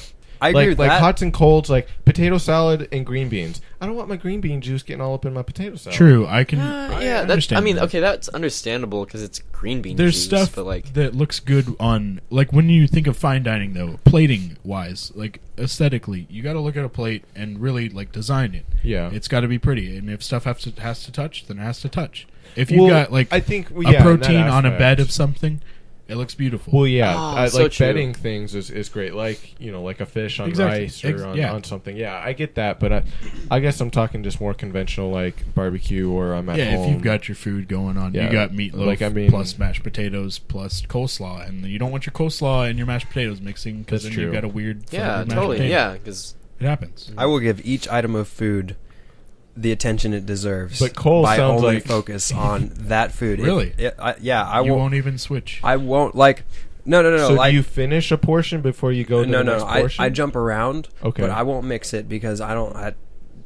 I agree like with like that. hots and colds, like potato salad and green beans. I don't want my green bean juice getting all up in my potato salad. True, I can. Yeah, that's. understand I mean, that. okay, that's understandable because it's green bean There's juice, stuff but like, that looks good on, like, when you think of fine dining, though, plating wise, like, aesthetically, you got to look at a plate and really, like, design it. Yeah. It's got to be pretty, and if stuff has to touch, then it has to touch. If you've Well, got, like, I think a yeah, in that protein on a aspect. bed of something, it looks beautiful. Well, yeah, Oh, so like true. bedding things is great. Like like a fish on Exactly. rice or Yeah. on something. Yeah, I get that, but I guess I'm talking just more conventional, like barbecue or I'm at Yeah, home. if you've got your food going on, Yeah. you got meatloaf Like, I mean- plus mashed potatoes plus coleslaw, and you don't want your coleslaw and your mashed potatoes mixing because That's then you've true. got a weird yeah, flavored mashed totally, potato. yeah, because It happens. I will give each item of food the attention it deserves. But Cole by sounds only like- focus on that food. Really? I You won't. won't even switch. I won't like. No. So like, do you finish a portion before you go to the next portion? I jump around. Okay. But I won't mix it because I don't. I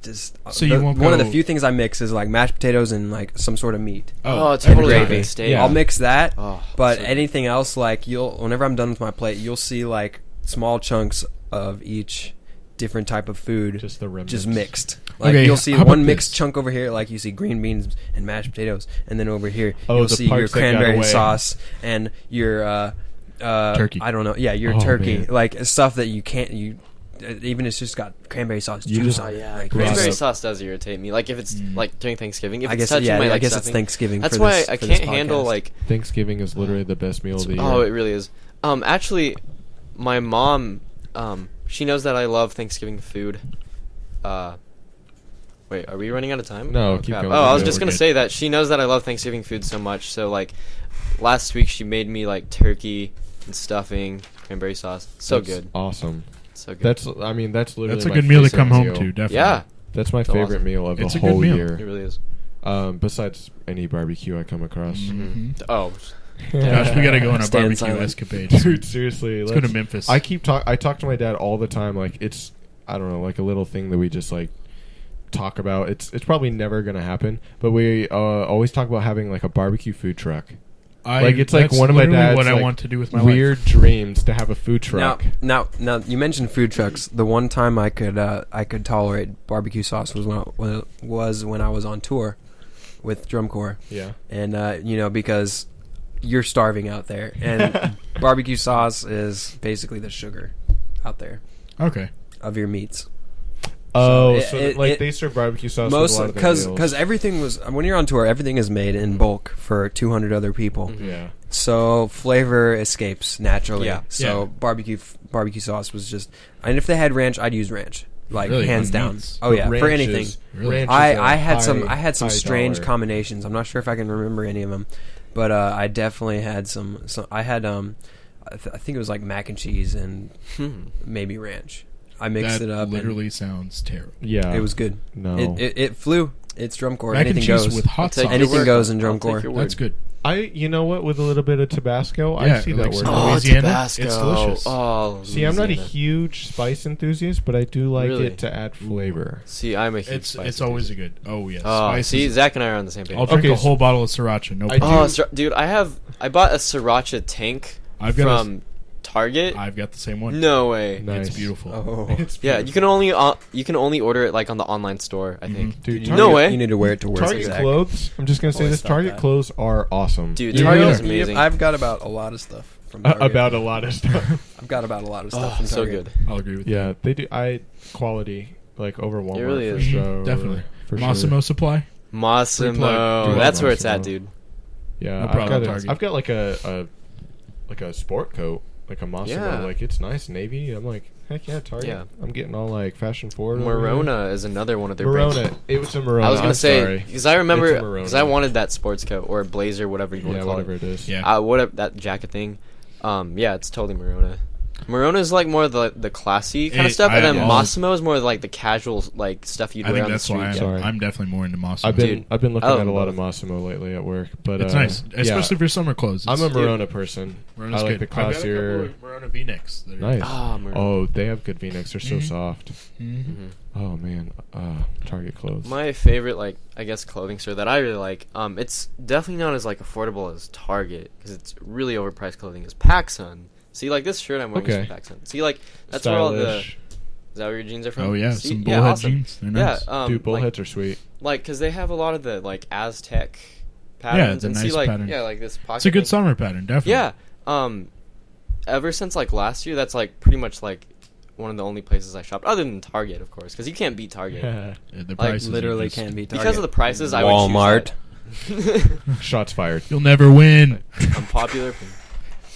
just. So you won't One of the go- few things I mix is like mashed potatoes and like some sort of meat. oh, and totally gravy. good steak. Yeah. I'll mix that. Oh, But so good. anything else, like whenever I'm done with my plate, you'll see like small chunks of each different type of food just the remnants. just mixed. Like Okay, you'll see how about one mixed this? chunk over here, like you see green beans and mashed potatoes, and then over here Oh, you'll the see your parts that got cranberry away. sauce and your Turkey. I don't know, yeah, your Oh, turkey, man. like stuff that you can't even it's just got cranberry sauce You juice just- on it. yeah, like, cranberry Gross. sauce does irritate me. Like if it's like during Thanksgiving, if I it's guess touching yeah, my I like guess it's stuffing, Thanksgiving. That's for why this, I for this can't handle podcast. like. Thanksgiving is literally the best meal of the year. Oh, it really is. Actually, my mom, she knows that I love Thanksgiving food. Wait, are we running out of time? No, Oh, keep crap. going. Oh, I was We're just gonna good. say that she knows that I love Thanksgiving food so much. So like, last week she made me like turkey and stuffing, cranberry sauce. So That's good, Awesome. so good. That's literally That's a my good meal to favorite come home meal. to, definitely. yeah, That's my It's favorite awesome. meal of It's the a good whole meal. year. it really is. Besides any barbecue I come across. Mhm. Oh, Gosh, we gotta go on a Stand barbecue silent. escapade. Dude, seriously. Let's go to let's- Memphis. I talk to my dad all the time. Like it's, I don't know, like a little thing that we just like talk about. It's probably never gonna happen, but we always talk about having like a barbecue food truck. Like, it's like that's one of my literally dad's, what I like, want to do with my Weird life. dreams to have a food truck. Now, you mentioned food trucks. The one time I could tolerate barbecue sauce was when I was on tour with drum corps, Yeah. and because you're starving out there, and barbecue sauce is basically the sugar out there Okay. of your meats. Oh, So so it- like it- they serve barbecue sauce Most with a lot of their meals. because everything was when you're on tour, everything is made in bulk for 200 other people. Mhm. Yeah. So flavor escapes naturally. Yeah. So Yeah. barbecue sauce was just, and if they had ranch, I'd use ranch, like Really? hands On down. meats? Oh yeah, But for ranch anything. is- Really? ranch is I a had some high strange dollar. combinations. I'm not sure if I can remember any of them, but I definitely had some. I had I think it was like mac and cheese and maybe ranch. I mixed that it up. literally sounds terrible. Yeah. And it was good. No. It flew. It's drum corps. Mac and Anything cheese goes. with hot I'll take sauce. your Anything word. goes in drum I'll take corps. your word. That's good. You know what? With a little bit of Tabasco, I Yeah, see like that some- working. Oh, Oh, Louisiana? Tabasco. It's delicious. Oh, See, I'm not a Louisiana. huge spice enthusiast, but I do like Really? it to add flavor. See, I'm a huge. It's spice always a enthusiast. good. Oh yes. Oh, Spice see, is- Zach and I are on the same page. I'll drink Okay, a whole bottle of sriracha. No I problem. do- Dude, I bought a sriracha tank I've got from Target. I've got the same one. No way. Nice. It's beautiful. Oh, It's Yeah, beautiful. you can only order it like on the online store. I think. Dude, You No Target- way. You need to wear it to work. Target Exactly. clothes. I'm just gonna say Always this: thought Target that. clothes are awesome. Dude, Yeah, Target yeah. is amazing. I've got about a lot of stuff. from Target. About a lot of stuff. I've got about a lot of stuff Oh, from so Target. good. I'll agree with you. Yeah, they do. Quality like over Walmart. really for is. sure. Definitely. For Massimo sure. Supply. Massimo. Free plug. That's where it's Massimo. at, dude. Yeah, No problem, Target. I've got like a sport coat, like a Massimo. Yeah. Like it's nice navy. I'm like, heck yeah, Target. Yeah. I'm getting all like fashion forward. over here. Morona is another one of their brands. Morona. It was a Morona. I was gonna I'm say sorry. because I remember It's a Morona. because I wanted that sports coat or blazer, whatever you want Yeah, to call whatever it. it is. Yeah. Whatever that jacket thing. Yeah, it's totally Morona. Morona is like more of the classy kind of stuff, and then I- Massimo is more like the casual like stuff you'd I wear think on the that's why street. Sorry. I'm definitely more into Massimo. Dude, I've been looking I at love a lot both. of Massimo lately at work, but It's nice, especially yeah. for summer clothes. I'm a It's- Morona person. Morona's I like good. the I've got a couple classier. of Morona V-necks. that are- Nice. Ah, Morona. Oh, they have good V-necks. They're so Mhm. soft. Mhm. Mhm. Oh man, Target clothes. My favorite, like, I guess, clothing store that I really like, it's definitely not as, like, affordable as Target, because it's really overpriced clothing, is PacSun. See, like, this shirt I'm wearing is from PacSun. See, like, that's where all the... Stylish. Is that where your jeans are from? Oh yeah, See? some Yeah, bullhead awesome. jeans. They're nice. Yeah, Dude, like, bullheads are sweet. like, because they have a lot of the, like, Aztec patterns. the and nice see, like, pattern. yeah, like this pocket It's a good thing. summer pattern, definitely. Yeah, ever since, like, last year, that's, like, pretty much, like, one of the only places I shopped, other than Target, of course, because you can't beat Target. Yeah, the Like, prices are Literally just- can be Target. Because of the prices, I Walmart. would choose that. Shots fired. You'll never win. Unpopular opinion.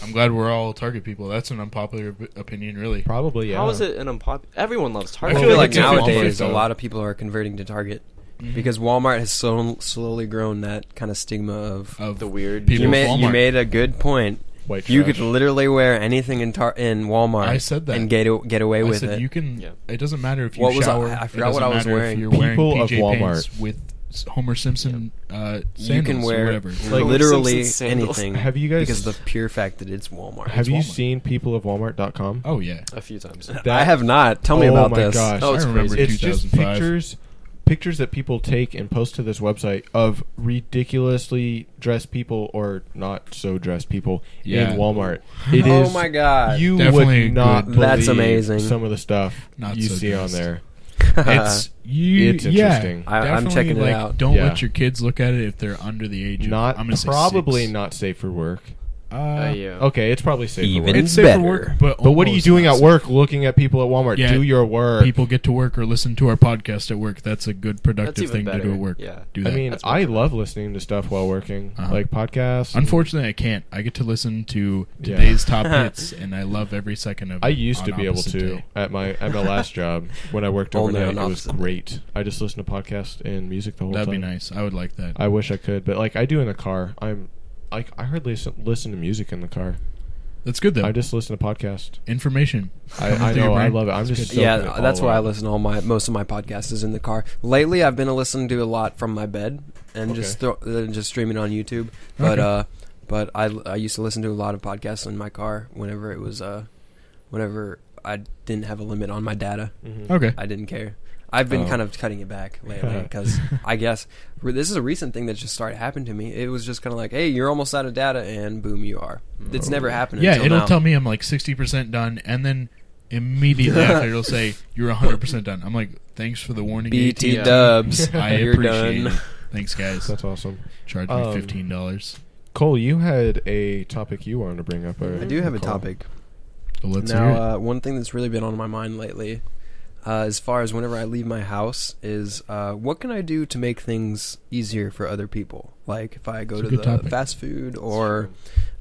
I'm glad we're all Target people. That's an unpopular opinion, really. Probably, yeah. How is it an unpopular? Everyone loves Target. I Well, feel like it's a nowadays Walmart, a though. lot of people are converting to Target Mhm. because Walmart has so slowly grown that kind of stigma of. Of the weird. people You with made, you Walmart. made a good point. White You trash. could literally wear anything in Walmart. I said that. and get away I with said it. you can. Yeah. It doesn't matter if you What was I- shower. I It forgot what doesn't I was matter wearing. If you're wearing People of PJ Walmart. pants with Homer Simpson sandals You can wear or whatever. Like, literally Simpsons sandals. anything. Have you guys- Because of the pure fact that it's Walmart. Have you Walmart. seen peopleofwalmart.com? Oh yeah. A few times. I have not. Tell me Oh about my this. gosh. Oh, it's I remember crazy. It's just 2005. pictures that people take and post to this website of ridiculously dressed people or not so dressed people Yeah. in Walmart. It Oh is my god. you Definitely would not good. believe That's amazing. some of the stuff Not you so see on dressed. there. It's you. It's interesting. I'm definitely, checking it like, out. Don't Yeah. let your kids look at it if they're under the age. Not of, I'm gonna say probably 6. not safe for work. Yeah. Okay, it's probably safe for Even work. It's safe better. for work, but But what are you almost doing not at safe. work looking at people at Walmart? Yeah, Do your work. People get to work or listen to our podcast at work. That's a good productive even thing to better. do at work. Yeah. Do I that. mean, That's I more love listening to stuff while working, Uh-huh. like podcasts. and- Unfortunately, I can't. I get to listen to Yeah. today's top hits, and I love every second of it. I used to on be able opposite to day. at my last job when I worked Only overnight. on It was opposite. great. I just listened to podcasts and music the whole That'd time. be nice. I would like that. I wish I could, but like I do in the car. I hardly listen to music in the car. That's good though. I just listen to podcasts. Information. I Coming through know. your I brain. love it. I'm That's just good. soaking Yeah, it all that's why I up. listen to most of my podcasts is in the car. Lately, I've been listening to a lot from my bed and just streaming on YouTube. But Okay. but I used to listen to a lot of podcasts in my car whenever it was whenever I didn't have a limit on my data. Mhm. Okay. I didn't care. I've been Oh. kind of cutting it back lately because I guess this is a recent thing that just started happening to me. It was just kind of like, hey, you're almost out of data, and boom, you are. It's never happened. Yeah, until it'll now. tell me I'm like 60% done, and then immediately after it'll say you're 100% done. I'm like, thanks for the warning. BT AT&T. dubs. I You're appreciate done. it. Thanks, guys. That's awesome. Charge me $15. Cole, you had a topic you wanted to bring up. I do have a topic. So let's hear it. Now, one thing that's really been on my mind lately, as far as whenever I leave my house, is what can I do to make things easier for other people? Like if I go It's a to good the topic. fast food, or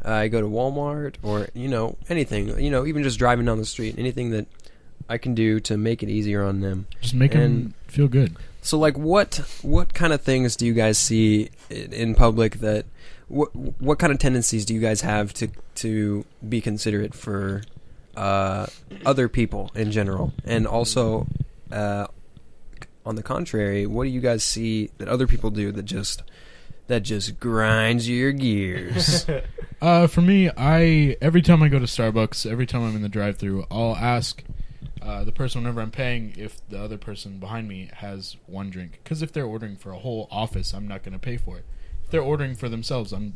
I go to Walmart, or anything. Even just driving down the street, anything that I can do to make it easier on them. Just make them feel good. So, like, what kind of things do you guys see in public that what kind of tendencies do you guys have to be considerate for other people in general, and also on the contrary, what do you guys see that other people do that just grinds your gears? For me, every time I go to Starbucks, every time I'm in the drive-thru, I'll ask the person whenever I'm paying if the other person behind me has one drink. Because if they're ordering for a whole office, I'm not going to pay for it. If they're ordering for themselves, I'm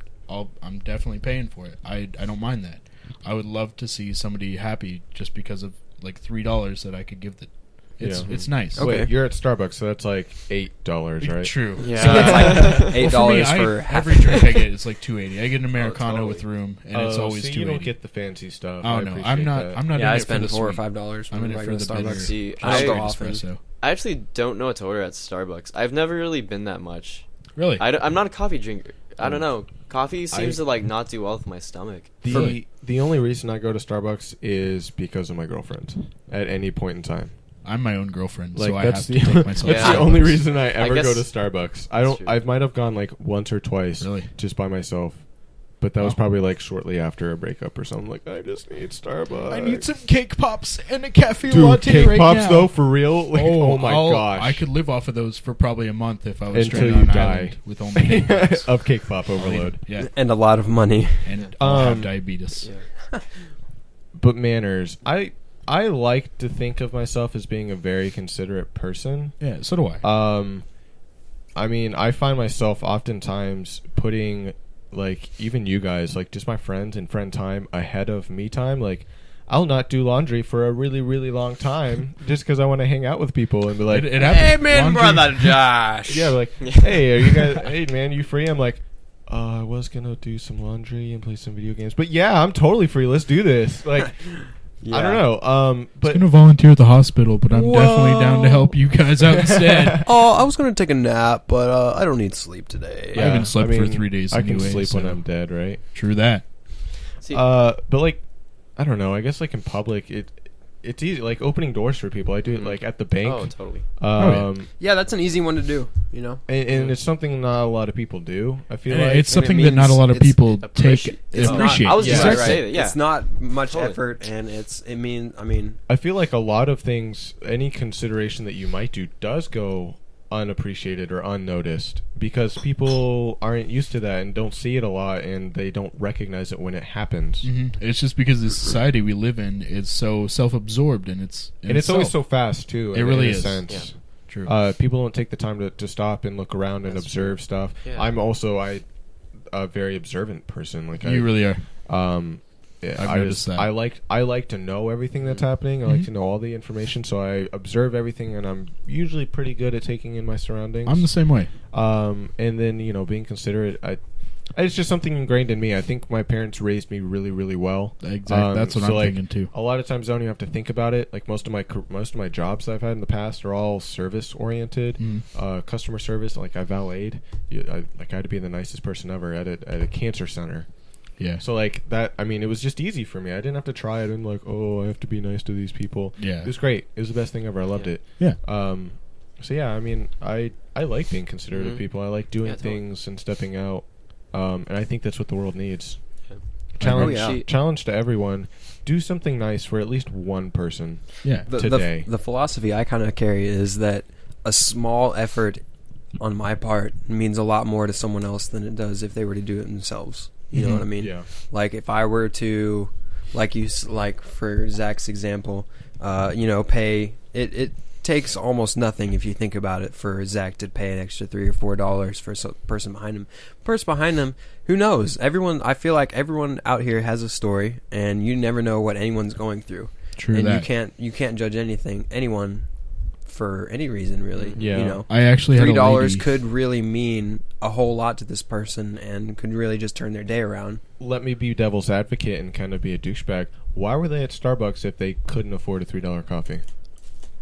definitely paying for it. I don't mind that. I would love to see somebody happy just because of like $3 that I could give It's nice. Okay. Wait, you're at Starbucks, so that's like $8, right? True. Yeah. So that's like $8 Well, for me, for half. every drink I get is like $2.80. I get an Americano totally. with room, and it's always so $2.80. you don't get the fancy stuff. Oh I no, appreciate I'm not. that. I'm not. Yeah, in I it spend for the $4 or sweet. $5 I'm in when it I for go to the bitter. Starbucks. See, Just I- straight often. espresso. I actually don't know what to order at Starbucks. I've never really been that much. Really? I'm not a coffee drinker. I don't know. Coffee seems I- to like not do well with my stomach. The only reason I go to Starbucks is because of my girlfriend. At any point in time, I'm my own girlfriend, like so I have that's to the take myself. that's Yeah. the only reason I ever guess- go to Starbucks. I That's don't. true. I might have gone like once or twice, Really? just by myself. But that was Oh. probably like shortly after a breakup or something. Like I just need Starbucks. I need some cake pops and a cafe Dude, latte cake right pops now. though, for real. Like, oh my gosh! I could live off of those for probably a month if I was Until straight you on die. island with only cake pops. of cake pop I mean, overload. Yeah, And a lot of money. and I'll have Um, diabetes. Yeah. But manners, I like to think of myself as being a very considerate person. Yeah, so do I. I mean, I find myself oftentimes putting, like, even you guys, like, just my friends and friend time ahead of me time. Like, I'll not do laundry for a really, really long time just because I want to hang out with people and be like, it happens. Laundry- Josh. yeah, like, hey, are you guys, hey, man, you free? I'm like, I was going to do some laundry and play some video games. But yeah, I'm totally free. Let's do this. Like, I don't know. I'm But gonna volunteer at the hospital, but I'm definitely down to help you guys out instead. Oh, I was going to take a nap, but I don't need sleep today. I haven't slept for 3 days I can anyway, sleep when so- I'm dead, right? True that. See, But like, I don't know. I guess like in public, it's easy. Like opening doors for people. I do it like at the bank. oh, totally. Yeah, that's an easy one to do, you know? And it's something not a lot of people do. I feel And like it's something it that not a means lot of it's people appreciate- take it's not- appreciate. I was just Yeah. about to say that. Yeah. It's not much Totally. effort, and I mean, I feel like a lot of things, any consideration that you might do, does go unappreciated or unnoticed because people aren't used to that and don't see it a lot, and they don't recognize it when it happens. It's just because the society we live in is so self-absorbed, and it's always so fast too. It really in a is. sense. Yeah. true. People don't take the time to stop and look around and That's observe stuff. Yeah. I'm also a very observant person. Like You really are. yeah, I've noticed that. I like to know everything that's happening. I like to know all the information, so I observe everything, and I'm usually pretty good at taking in my surroundings. I'm the same way. And then being considerate. It's just something ingrained in me. I think my parents raised me really, really well. Exactly. That's what so I'm like, thinking too. A lot of times I don't even have to think about it. Like most of my jobs that I've had in the past are all service oriented, customer service. Like I valeted. I had to be the nicest person ever at a cancer center. Yeah. So like that, I mean, it was just easy for me. I didn't have to try. I didn't like, oh, I have to be nice to these people. Yeah. It was great. It was the best thing ever. I loved it. Yeah. So yeah, I mean, I like being considerate of Mhm. people. I like doing Yeah, totally. things and stepping out. And I think that's what the world needs. Yeah. Challenge, Oh, yeah. challenge to everyone. Do something nice for at least one person. Yeah. Today. The philosophy I kind of carry is that a small effort on my part means a lot more to someone else than it does if they were to do it themselves. You know what I mean? Yeah. Like if I were to, like for Zach's example, pay it takes almost nothing if you think about it for Zach to pay an extra $3 or $4 for a person behind him. Person behind him, who knows? I feel like everyone out here has a story, and you never know what anyone's going through. True And that. you can't judge anyone for any reason, really. Yeah. You know, I actually had a $3 lady. could really mean a whole lot to this person, and could really just turn their day around. Let me be devil's advocate and kind of be a douchebag. Why were they at Starbucks if they couldn't afford a $3 coffee?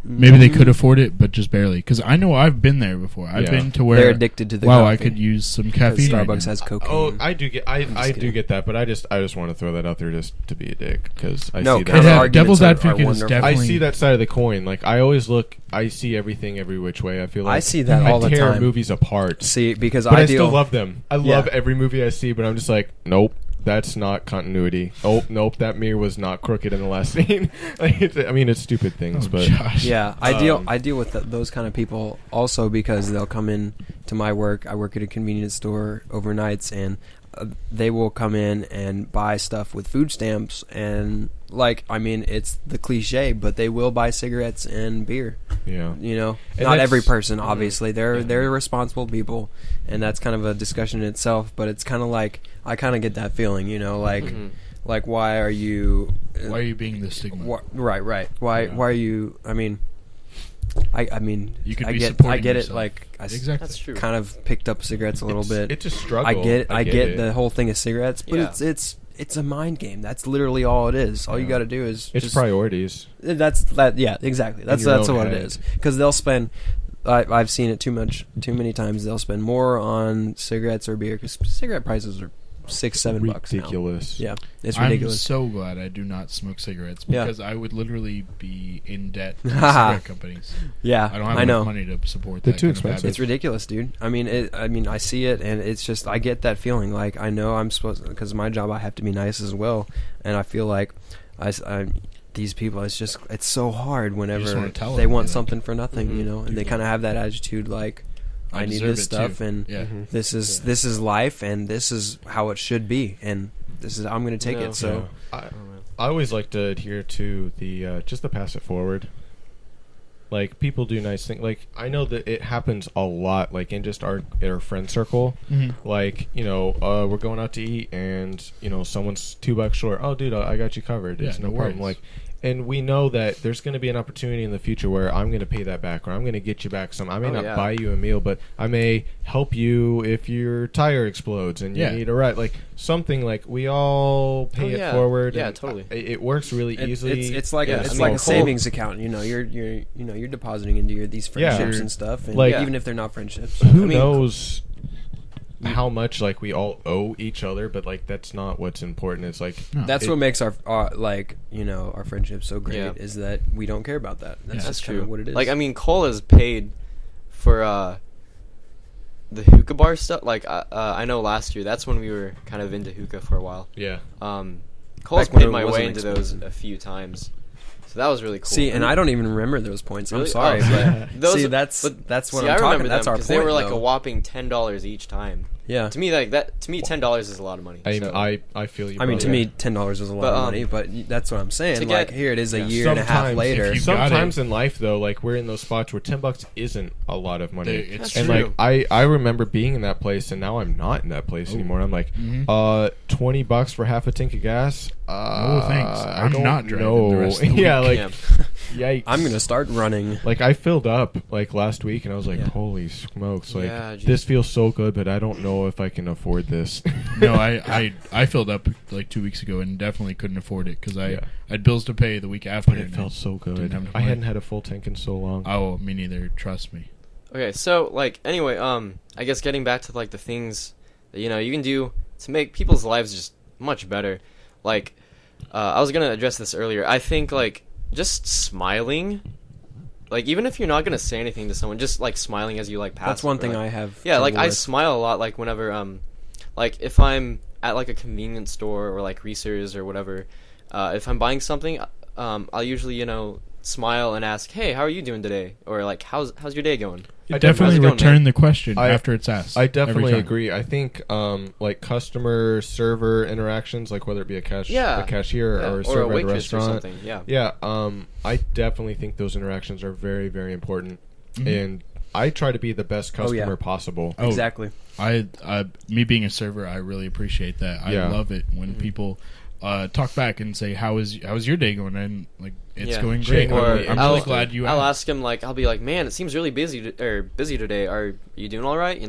Maybe they could afford it, but just barely. Because I know I've been there before. I've Yeah. been to where They're addicted to the wow, coffee. I could use some Because caffeine. right Starbucks now. has cocaine. Oh, I do get I do kidding. get that, but I just want to throw that out there just to be a dick because I No, see counter that. Yeah, arguments devil's are advocate is wonderful. definitely. I see that side of the coin. Like I always look, I see everything every which way. I feel like I see that all the tear time. movies apart. See, because But I deal, still love them. I love Yeah. every movie I see, but I'm just like, nope, that's not continuity. Oh, nope, that mirror was not crooked in the last scene. It's stupid things, Oh, but Josh. Yeah, I deal with those kind of people also because they'll come in to my work. I work at a convenience store overnights, and they will come in and buy stuff with food stamps, and it's the cliche, but they will buy cigarettes and beer. yeah. You know, And not that's- every person, obviously. They're Yeah. responsible people, and that's kind of a discussion in itself. But it's kind of like I kind of get that feeling, like why are you? Why are you being this stigma? Right. Why? Yeah. Why are you? I mean, I mean, You could I be get supporting it. yourself. Like Exactly. That's true. kind of picked up cigarettes a little bit. It's a struggle. I get it. the whole thing of cigarettes, but Yeah. it's a mind game. That's literally all it is. All you got to do is It's just, priorities. Yeah, exactly. That's your what own it head. is. Because they'll spend. I've seen it too many times. They'll spend more on cigarettes or beer because cigarette prices are $6-7 bucks now. Ridiculous. Yeah, it's I'm ridiculous. so glad I do not smoke cigarettes Yeah. because I would literally be in debt to cigarette companies. Yeah, I don't have I enough know. money to support They're that. too kind of expensive. habit. It's ridiculous, dude. I mean, I see it, and it's just I get that feeling. Like I know I'm supposed because of my job, I have to be nice as well, and I feel like these people. It's so hard whenever wanna tell they them, want like, something for nothing, Mhm. you know, and they kind of have that attitude like I need deserve this it, stuff, too. and Yeah. this is life, and this is how it should be, and I'm going to take No. it. So I always like to adhere to the just the pass it forward. Like people do nice things. Like I know that it happens a lot. Like in just our friend circle. Mm-hmm. Like we're going out to eat and someone's $2 short. Oh, dude, I got you covered. It's Yeah, no no problem. worries. Like. And we know that there's going to be an opportunity in the future where I'm going to pay that back, or I'm going to get you back some. I may not yeah. buy you a meal, but I may help you if your tire explodes and you Yeah. need a ride. Like something like we all pay Oh, it yeah. forward. Yeah, and totally. it works really easily. it's like Yeah, it's I like mean, a Cole- savings account. You're depositing into these friendships Yeah. and stuff, and Like- even if they're not friendships. Who I mean, knows how much like we all owe each other, but like that's not what's important. It's like No. That's It- what makes our our friendship so great Yeah. is that we don't care about that. That's Yeah. just That's kind true. of what it is. Like I mean, Cole has paid for the hookah bar stuff. Like I know last year, that's when we were kind of into hookah for a while. yeah. Cole's Back when paid it my way wasn't into those expensive. a few times, so that was really cool. See, and I don't even remember those points. I'm Really? sorry, Oh, but those- see, that's but what see, I'm I talking. remember That's them our 'cause point. they were like though. a whopping $10 each time. Yeah. To me, like that. To me, $10 is a lot of money. I so. I feel you. I mean, to brother. me, $10 is a lot But, of money, but that's what I'm saying. to Like, get- here it is a yeah. year and a half Sometimes, later. if you got Sometimes it. in life, though, like we're in those spots where $10 isn't a lot of money. It's And true. like I remember being in that place, and now I'm not in that place Oh. anymore. I'm like, Mhm. $20 for half a tank of gas. No thanks. I I'm don't not driving know. the rest of the yeah, like Yeah. yikes. I'm gonna start running. Like I filled up like last week, and I was like, Yeah. holy smokes! Like Yeah, geez. this feels so good, but I don't know if I can afford this. No, I filled up like 2 weeks ago and definitely couldn't afford it because I Yeah. had bills to pay the week after. But it and felt so didn't good. have enough I money. hadn't had a full tank in so long. Oh, me neither. Trust me. Okay, so like anyway, I guess getting back to like the things that you can do to make people's lives just much better. Like I was gonna address this earlier. I think like just smiling, like even if you're not gonna say anything to someone, just like smiling as you like pass. That's one them, thing or, I have. Yeah, like trouble I with. smile a lot. Like whenever like if I'm at like a convenience store or like Reese's or whatever, if I'm buying something, I'll usually smile and ask, "Hey, how are you doing today?" Or like, "How's your day going?" I Definitely how's it going, return man? the question I- after it's asked. I every definitely time. agree. I think like customer server interactions, like whether it be a cashier Yeah, or a or server a at a waitress or restaurant. something. Yeah. Yeah, I definitely think those interactions are very, very important, Mhm. and I try to be the best Oh, yeah. customer possible. Oh, Exactly. Me being a server, I really appreciate that. I Yeah. love it when people talk back and say, "How's your day going?" And like, it's Yeah. going great. Genuinely I'm I'll- really glad you I'll asked. ask him like, I'll be like, "Man, it seems really busy today. Are you doing all right?"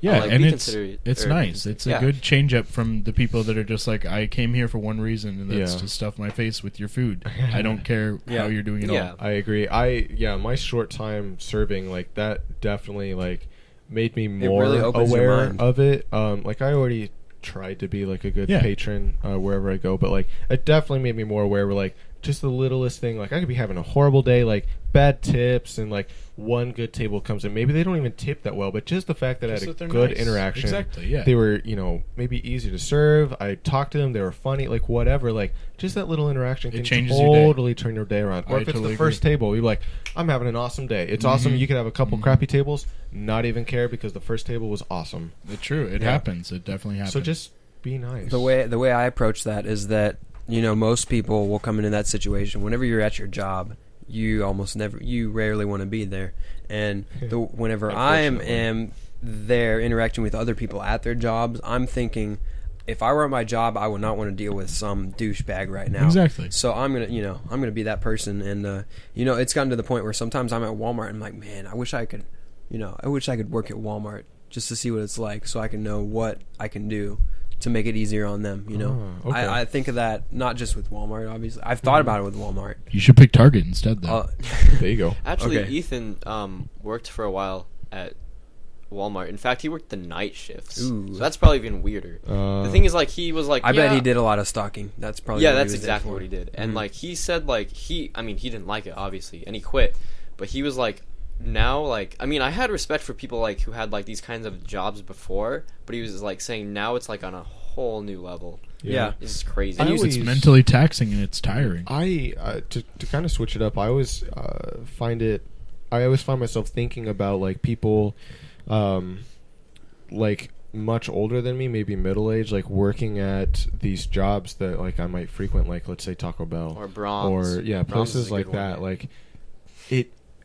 Yeah, like, and be it's considerate, or- nice. It's a yeah. good change up from the people that are just like, "I came here for one reason, and that's Yeah. to stuff my face with your food. I don't care Yeah. how you're doing it Yeah. all." I agree. My short time serving, like that definitely like made me more really opens your aware mind. of it. Like I already tried to be like a good Yeah. patron wherever I go, but like it definitely made me more aware. Where like just the littlest thing, like I could be having a horrible day, like bad tips, and like one good table comes in. Maybe they don't even tip that well, but just the fact that I Just had a that they're good nice. interaction. Exactly, yeah. They were, maybe easy to serve. I talked to them. They were funny, like whatever. Like just that little interaction It can changes your day. totally turn your day around. Or I if it's totally the first agree. table, you're like, I'm having an awesome day. It's awesome. Mhm. You could have a couple Mhm. crappy tables, not even care because the first table was awesome. It's true. It Yeah. happens. It definitely happens. So just be nice. The way I approach that is that most people will come into that situation whenever you're at your job. You rarely want to be there, and whenever I am Unfortunately. there interacting with other people at their jobs, I'm thinking, if I were at my job, I would not want to deal with some douchebag right now. Exactly. So I'm gonna be that person, and it's gotten to the point where sometimes I'm at Walmart and I'm like, man, I wish I could work at Walmart just to see what it's like, so I can know what I can do to make it easier on them. Okay. I think of that not just with Walmart. Obviously, I've thought about it with Walmart. You should pick Target instead, though. There you go. Actually, Okay. Ethan worked for a while at Walmart. In fact, he worked the night shifts. Ooh. So that's probably even weirder. The thing is, like, he was like, I bet he did a lot of stocking. That's probably Yeah, what he that's was there exactly for. what he did. And Mhm. like he said, like he didn't like it obviously, and he quit. But he was like, now, like, I mean, I had respect for people like who had like these kinds of jobs before, but he was like saying now it's like on a whole new level. Yeah. It's crazy. I It's always- mentally taxing and it's tiring. I to kind of switch it up. I always find myself thinking about like people, like much older than me, maybe middle age, like working at these jobs that like I might frequent, like let's say Taco Bell Or Brahms. or Brahms places is a like good one, that. yeah. Like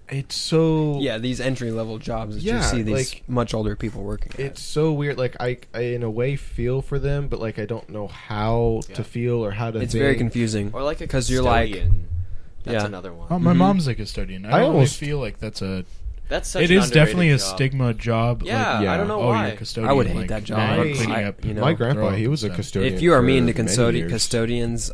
it's so Yeah, these entry level jobs that Yeah, you see these like, much older people working at. It's so weird. Like I in a way feel for them, but like I don't know how Yeah. to feel or how to. It's think. very confusing. Or like a 'Cause you're like- custodian. That's Yeah. another one. Oh, my Mhm. mom's a custodian. I I don't really almost- feel like that's a. That's such It an is definitely a underrated job. stigma job. Yeah, Yeah. I don't know oh, why. you're a custodian. I would hate like, that job. My- cleaning I- up. you know, My throw grandpa, up he and was a stuff. custodian. If you are for mean to many years. custodians,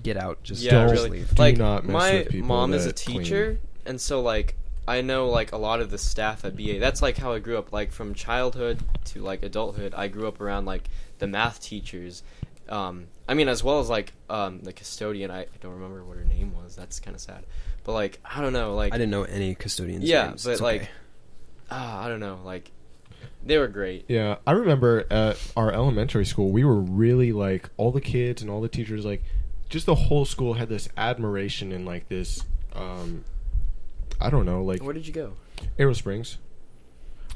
get out. Just Yeah, Don't- really. leave. do Like not mess my with people mom is a that teacher, and so like I know like a lot of the staff at BA. That's like how I grew up. Like from childhood to like adulthood, I grew up around like the math teachers. I mean, as well as like the custodian. I don't remember what her name was. That's kind of sad. But like I don't know. Like I didn't know any custodians. yeah, names. but It's like okay. I don't know. Like they were great. Yeah, I remember at our elementary school, we were really like all the kids and all the teachers, like just the whole school had this admiration and like this. I don't know, like Where did you go? Arrow Springs.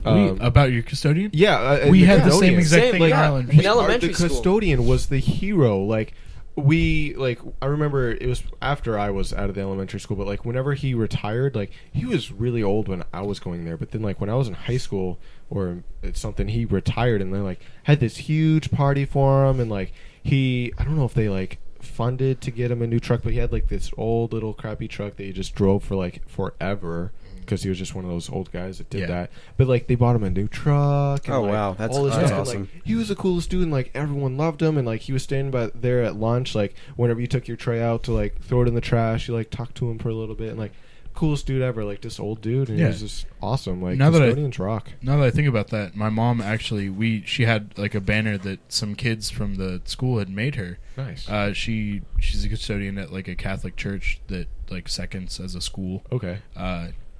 About your custodian? Yeah, We the had the same custodian. exact Same, thing like, in yeah. Ireland. In elementary the school. custodian was the hero. Like I remember it was after I was out of the elementary school, but like whenever he retired, like he was really old when I was going there. But then like when I was in high school or it's something, he retired and they like had this huge party for him, and like I don't know if they like funded to get him a new truck, but he had like this old little crappy truck that he just drove for like forever. Because he was just one of those old guys that did Yeah. that. But like they bought him a new truck. And, Oh, like, wow. That's all this that's stuff. And, awesome. like, he was the coolest dude, and like everyone loved him. And like he was standing by there at lunch. Like whenever you took your tray out to like throw it in the trash, you like talked to him for a little bit. And like coolest dude ever. Like this old dude, and Yeah. he was just awesome. Like Now that I- custodians rock. Now that I think about that, my mom actually she had like a banner that some kids from the school had made her. Nice. She's a custodian at like a Catholic church that like seconds as a school. Okay.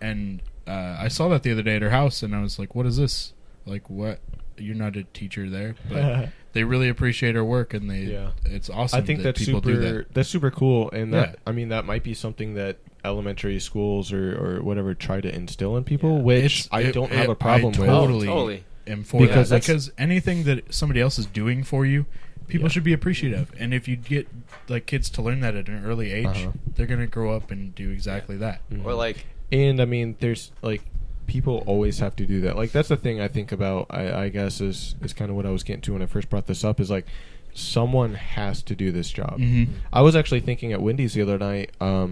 And I saw that the other day at her house, and I was like, "What is this? Like, what? You're not a teacher there, but they really appreciate her work, and Yeah. it's awesome. I think that that's people super. do that. That's super cool, and that Yeah. I mean that might be something that elementary schools or whatever try to instill in people, Yeah. which I don't have a problem I with. totally Totally. am for Because that that's- because anything that somebody else is doing for you, people Yeah. should be appreciative. And if you get like kids to learn that at an early age, Uh-huh. they're gonna grow up and do exactly that. Mhm. Or like And I mean, there's like people always have to do that. Like that's the thing I think about. I guess is kind of what I was getting to when I first brought this up. Is like someone has to do this job. Mhm. I was actually thinking at Wendy's the other night. I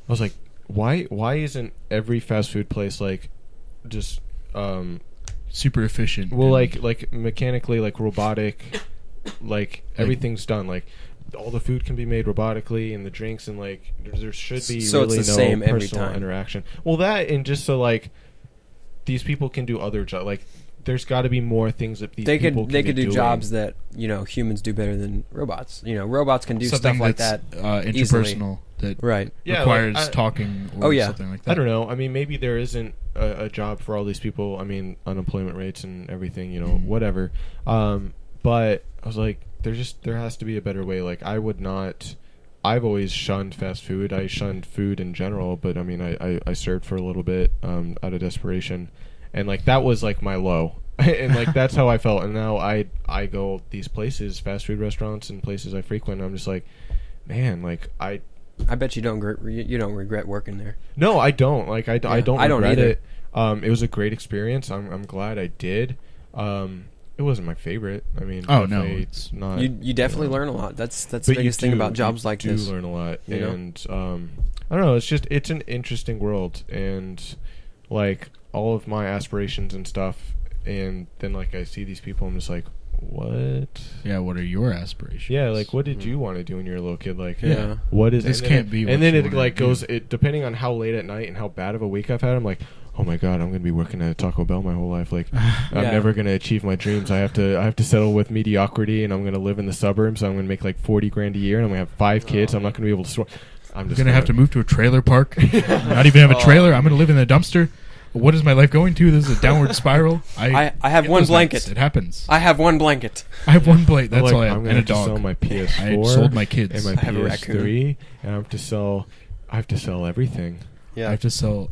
was like, why isn't every fast food place like just Super efficient. well and- like mechanically like robotic, like everything's done like. All the food can be made robotically, and the drinks, and like there should be So it's really the no same every personal time. interaction. Well, that and just so like these people can do other jobs. Like there's got to be more things that these people can they be could do doing. jobs that humans do better than robots. Robots can do something stuff like that. that's easily. interpersonal that Right. Yeah, requires like, talking or Oh, yeah. something like that. I don't know. I mean, maybe there isn't a job for all these people. I mean, unemployment rates and everything. Whatever. But I was like, there has to be a better way. Like I would not. I've always shunned fast food. I shunned food in general, but I mean, I served for a little bit out of desperation, and like that was like my low, and like that's how I felt. And now I go these places, fast food restaurants and places I frequent. And I'm just like, man, like I bet you don't regret working there. no, I don't. Like I don't I don't regret either. it. It was a great experience. I'm glad I did. it wasn't my favorite. I mean, Oh, no, definitely it's not. You definitely you know. learn a lot. That's the But you biggest thing do- about jobs like you this. do learn a lot, you know? and I don't know. It's an interesting world, and like all of my aspirations and stuff, and then like I see these people, I'm just like, what? Yeah, what are your aspirations? Yeah, like what did you want to do when you were a little kid? Like, Yeah. what is This and then can't be what And then you it wanna like do. goes. It depending on how late at night and how bad of a week I've had. I'm like, oh my god, I'm gonna be working at a Taco Bell my whole life. Like, I'm Yeah. never gonna achieve my dreams. I have to settle with mediocrity, and I'm gonna live in the suburbs. I'm gonna make like $40,000 a year, and I'm gonna have 5 kids. I'm not gonna be able to. I'm I'm just gonna have to move to a trailer park. Not even have a trailer. I'm gonna live in a dumpster. What is my life going to? This is a downward spiral. I have get one those blanket. nights. It happens. I have one blanket. I have one plate. That's like, all I have. I'm gonna And a have to sell dog. my PS4. I had sold my kids. and my I have a raccoon. PS3, and I have to sell everything. I Yeah. have to sell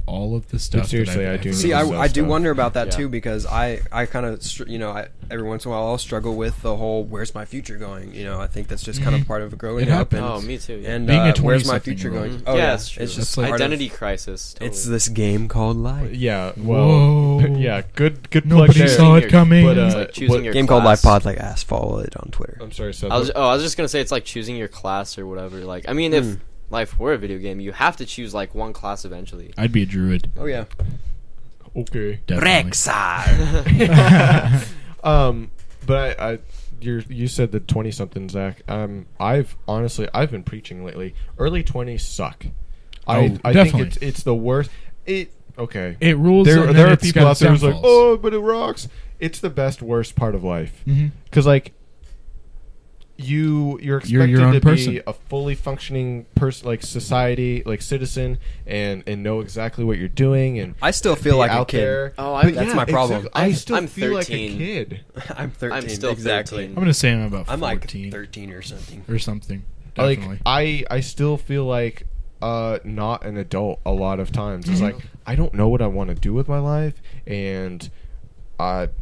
all of the stuff. seriously, that I do ever- need See, to sell I do stuff. wonder about that Yeah. too, because I kind of every once in a while I'll struggle with the whole where's my future going. I think that's just kind of part of growing It up. And, Oh, me too. Yeah. and Being a where's my 20-something future year old. going? Mhm. Oh Yeah, yeah, that's true. it's just That's like- part of- Identity crisis. Totally. It's this game called life. Yeah, well, Whoa. yeah, good plug Nobody there. saw it coming. But, It's like choosing your Game called Life class. Pod, like ass. Follow it on Twitter. I'm sorry, Seth. I was just gonna say it's like choosing your class or whatever. Like, I mean, if life were a video game, you have to choose like one class eventually. I'd be a druid. Oh yeah, okay. Definitely. But you said the 20-something, Zach. I've been preaching lately. Early 20s suck. I think definitely. it's the worst. Okay. It rules. There and then are it's people got out there who's like, downfalls. oh, but it rocks. It's the best worst part of life. Mhm. Because like you're expected your own to person. be a fully functioning person, like society, like citizen, and know exactly what you're doing. And I still feel be like a out kid. there. Oh, But that's my problem. exactly. I still I'm feel like a 13. kid. I'm 13. I'm still exactly. 13. I'm gonna say I'm about 14 I'm like 13 or something. or something. Definitely. Like I still feel like not an adult a lot of times. It's like I don't know what I want to do with my life, and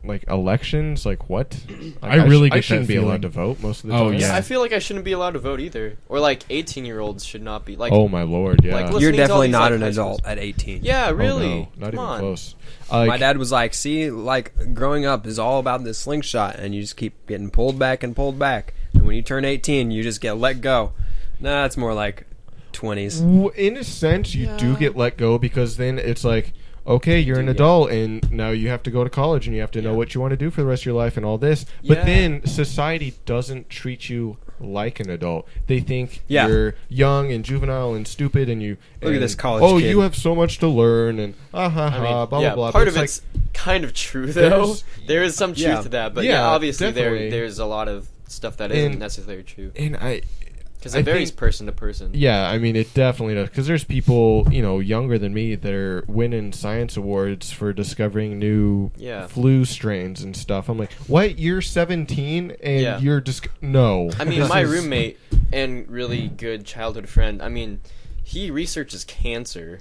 like elections, like what? I really I get shouldn't that be allowed feeling. to vote most of the Oh, time. yeah. I feel like I shouldn't be allowed to vote either, or like 18-year-olds should not be. Like, Oh my lord, yeah. Like, You're listening to all definitely these, not like, an high adult schools. at 18. yeah, Oh, really, no, not come even on. close. My dad was like, see, like, growing up is all about this slingshot, and you just keep getting pulled back and pulled back. And when you turn 18, you just get let go. Nah, it's more like 20s. In a sense, you do Yeah. get let go because then it's like, okay, you're an yeah. adult and now you have to go to college and you have to know Yeah. what you want to do for the rest of your life and all this. But Yeah. then society doesn't treat you like an adult. They think Yeah. you're young and juvenile and stupid and you Look at and, this college oh, kid. you have so much to learn and I mean, blah blah yeah, blah. part But of it's it's kind of true though. There's- There is some truth Yeah. to that, but Yeah, yeah, obviously definitely. there's a lot of stuff that isn't And- necessarily true and because I it varies think- person to person. Yeah, I mean, it definitely does. Because there's people, younger than me that are winning science awards for discovering new Yeah. flu strains and stuff. I'm like, what? You're 17 and Yeah. you're no. I mean, This my is- roommate and really good childhood friend. I mean, he researches cancer.